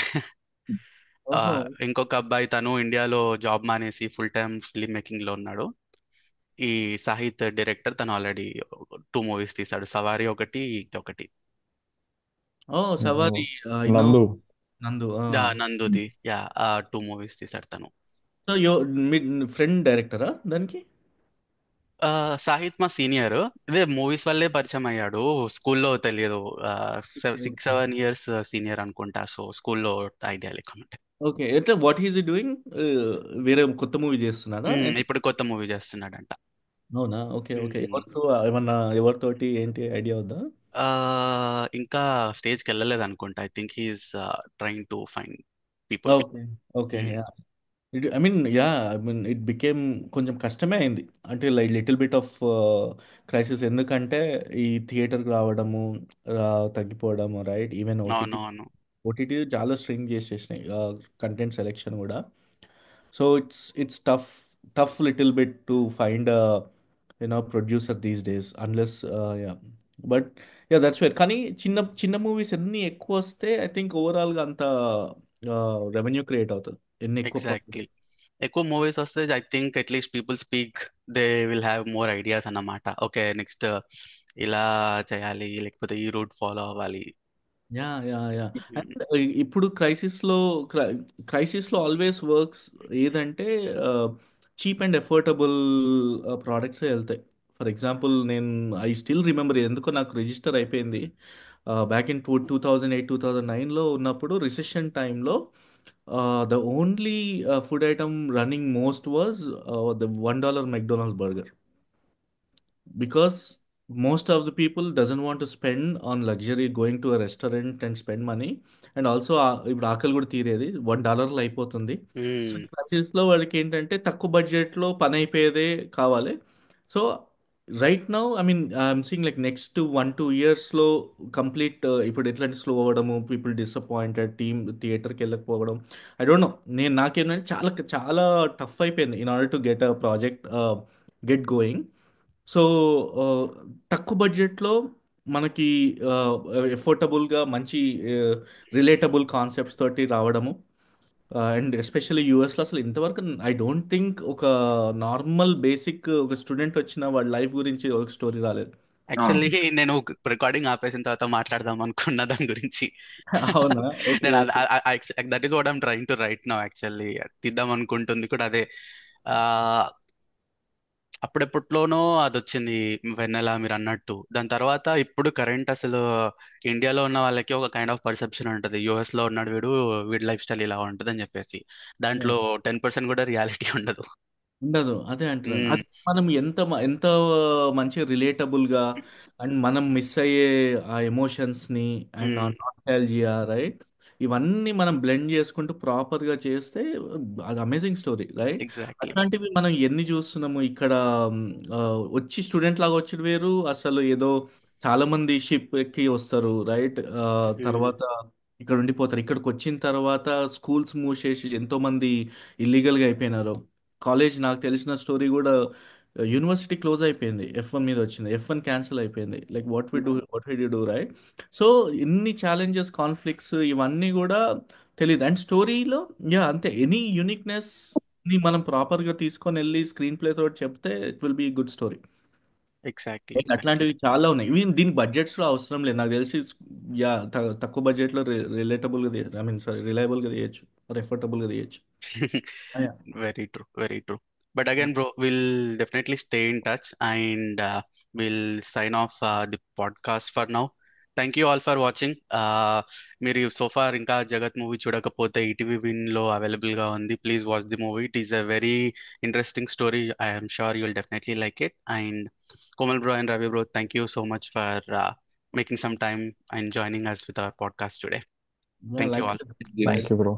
ఓహో. ఇంకొక అబ్బాయి తను ఇండియాలో జాబ్ మానేసి ఫుల్ టైమ్ ఫిల్మ్ మేకింగ్ లో ఉన్నాడు. ఈ సాహిత్ డైరెక్టర్ తను ఆల్రెడీ 2 మూవీస్ తీశాడు, సవారీ ఒకటి, ఇది ఒకటి. ఓ సవారి. ఐ నో నందు. నందు. నందుది. యా 2 మూవీస్ తీశాడు తను. సో మీ ఫ్రెండ్ డైరెక్టరా దానికి? సాహిత్ మా సీనియర్. ఇదే మూవీస్ వల్లే పరిచయం అయ్యాడు, స్కూల్లో తెలియదు. 6-7 years సీనియర్ అనుకుంటా, సో స్కూల్లో ఐడియా లేకుండా. ఓకే. ఎట్లా వాట్ ఈస్ డూయింగ్? వేరే కొత్త మూవీ చేస్తున్నాడా? ఇప్పుడు కొత్త మూవీ చేస్తున్నాడంట. అవునా? ఓకే. మ్మ్. ఎవరితోటి ఏంటి ఐడియా ఉందా? ఆ, ఇంకా స్టేజ్కి వెళ్ళలేదు అనుకుంటా. I think he's trying to find people. Okay. It became కొంచెం కష్టమే అయింది. అంటే like little bit of crisis. ఎందుకంటే ఈ థియేటర్కి రావడము తగ్గిపోవడము రైట్. ఈవెన్ అవునవును. ఓటీటీ చాలా స్ట్రింగ్ చేసేసినాయి కంటెంట్ సెలెక్షన్ కూడా. So it's tough little bit to find producer these days unless. Yeah but that's where. కానీ చిన్న చిన్న మూవీస్ ఎన్ని ఎక్కువ వస్తే ఐ థింక్ ఓవరాల్గా అంత రెవెన్యూ క్రియేట్ అవుతుంది ఎన్ని ఎక్కువ ఎగ్జాక్ట్లీ. ఎక్కువ మూవీస్ వస్తే I think at least people speak, they will have more ideas అన్నమాట. ఓకే, నెక్స్ట్ ఇలా చేయాలి, లేకపోతే ఈ రూట్ ఫాలో అవ్వాలి. యా అండ్ ఇప్పుడు క్రైసిస్లో ఆల్వేస్ వర్క్స్ ఏదంటే చీప్ అండ్ ఎఫోర్డబుల్ ప్రోడక్ట్స్ వెళ్తాయి. ఫర్ ఎగ్జాంపుల్ నేను ఐ స్టిల్ రిమెంబర్ ఎందుకో నాకు రిజిస్టర్ అయిపోయింది. బ్యాక్ ఇన్ 2008-2009లో ఉన్నప్పుడు రిసెషన్ టైంలో the only food item running most was the $1 McDonald's burger. Because most of the people doesn't want to spend on luxury going to a restaurant and spend money. And also ఇప్పుడు ఆకలి కూడా తీరేది $1 అయిపోతుంది. సో మ్మ్. క్లాసెస్లో వాళ్ళకి ఏంటంటే తక్కువ బడ్జెట్లో పని అయిపోయేదే కావాలి. So right now I mean I'm seeing like next 1-2 ఇయర్స్లో కంప్లీట్ ఇప్పుడు ఎట్లాంటి స్లో అవ్వడము, పీపుల్ డిసప్పాయింటెడ్, టీమ్ థియేటర్కి వెళ్ళకపోవడం. ఐ డోంట్ నో, నాకేంటంటే చాలా చాలా టఫ్ అయిపోయింది in order to get a project get going. So తక్కువ బడ్జెట్లో మనకి ఎఫోర్డబుల్గా మంచి రిలేటబుల్ కాన్సెప్ట్స్ తోటి రావడము. అండ్ ఎస్పెషల్లీ యూఎస్లో అసలు ఇంతవరకు ఐ డోంట్ థింక్ ఒక నార్మల్ బేసిక్ ఒక స్టూడెంట్ వచ్చిన వాళ్ళ లైఫ్ గురించి ఒక స్టోరీ రాలేదు. అవును. యాక్చువల్లీ నేను రికార్డింగ్ ఆపేసిన తర్వాత మాట్లాడదాం అనుకున్న దాని గురించి. అవునా? ఓకే, నేను okay. That is what I'm trying to right now. Actually తీద్దాం అనుకుంటుంది కూడా అదే. ఆ, అప్పుడెప్పట్లోనో అది వచ్చింది వెన్నెల మీరు అన్నట్టు. దాని తర్వాత ఇప్పుడు కరెంట్ అసలు ఇండియాలో ఉన్న వాళ్ళకి ఒక కైండ్ ఆఫ్ పర్సెప్షన్ ఉంటుంది, యుఎస్ లో ఉన్నాడు వీడు, వీడి లైఫ్ స్టైల్ ఇలా ఉంటుంది అని చెప్పేసి. దాంట్లో 10% కూడా రియాలిటీ ఉండదు. ఉండదు, అదే అంటున్నాను. మ్మ్. అది మనం ఎంత మంచిగా రిలేటబుల్గా అండ్ మనం మిస్ అయ్యే ఆ ఎమోషన్స్ని అండ్ ఆ మ్మ్. నాస్టాలజియా, రైట్, ఇవన్నీ మనం బ్లెండ్ చేసుకుంటూ ప్రాపర్గా చేస్తే అది అమేజింగ్ స్టోరీ, రైట్. ఎగ్జాక్ట్లీ. అట్లాంటివి మనం ఎన్ని చూస్తున్నాము ఇక్కడ. ఆ, వచ్చి స్టూడెంట్ లాగా వచ్చి వేరు, అసలు ఏదో చాలా మంది షిప్ ఎక్కి వస్తారు, రైట్. మ్మ్. తర్వాత ఇక్కడ ఉండిపోతారు. ఇక్కడికి వచ్చిన తర్వాత స్కూల్స్ మూసేసి ఎంతో మంది ఇల్లీగల్గా అయిపోయినారు. కాలేజ్ నాకు తెలిసిన స్టోరీ కూడా, యూనివర్సిటీ క్లోజ్ అయిపోయింది, F1 మీద వచ్చింది, F1 క్యాన్సిల్ అయిపోయింది. Like what we do, right. So ఇన్ని ఛాలెంజెస్, కాన్ఫ్లిక్ట్స్ ఇవన్నీ కూడా తెలియదు. అండ్ స్టోరీలో అంతే, ఎనీ యూనిక్నెస్ ని మనం ప్రాపర్గా తీసుకొని వెళ్ళి స్క్రీన్ ప్లే తోటి చెప్తే it will be good story. Exactly. Like exactly. అట్లాంటివి చాలా ఉన్నాయి. ఈవెన్ దీని బడ్జెట్స్లో అవసరం లేదు నాకు తెలిసి. తక్కువ బడ్జెట్లో రిలేటబుల్గా, ఐ మీన్ సారీ, రిలయబుల్గా తీయచ్చు, ఎఫర్టబుల్గా తీయచ్చు. Very true, very true. But again, bro, we'll definitely stay in touch and we'll sign off the podcast for now. Thank you all for watching. మీరు సో ఫార్ ఇంకా జగత్ మూవీ చూడకపోతే ఈటీవీ విన్ లో అవైలబుల్ గా ఉంది. Please watch the movie. It is a very interesting story. I'm sure you will definitely like it. And Komal bro and Ravi bro, thank you so much for making some time and joining us with our podcast today. Thank you like all. Yeah. Bye. Thank you, bro.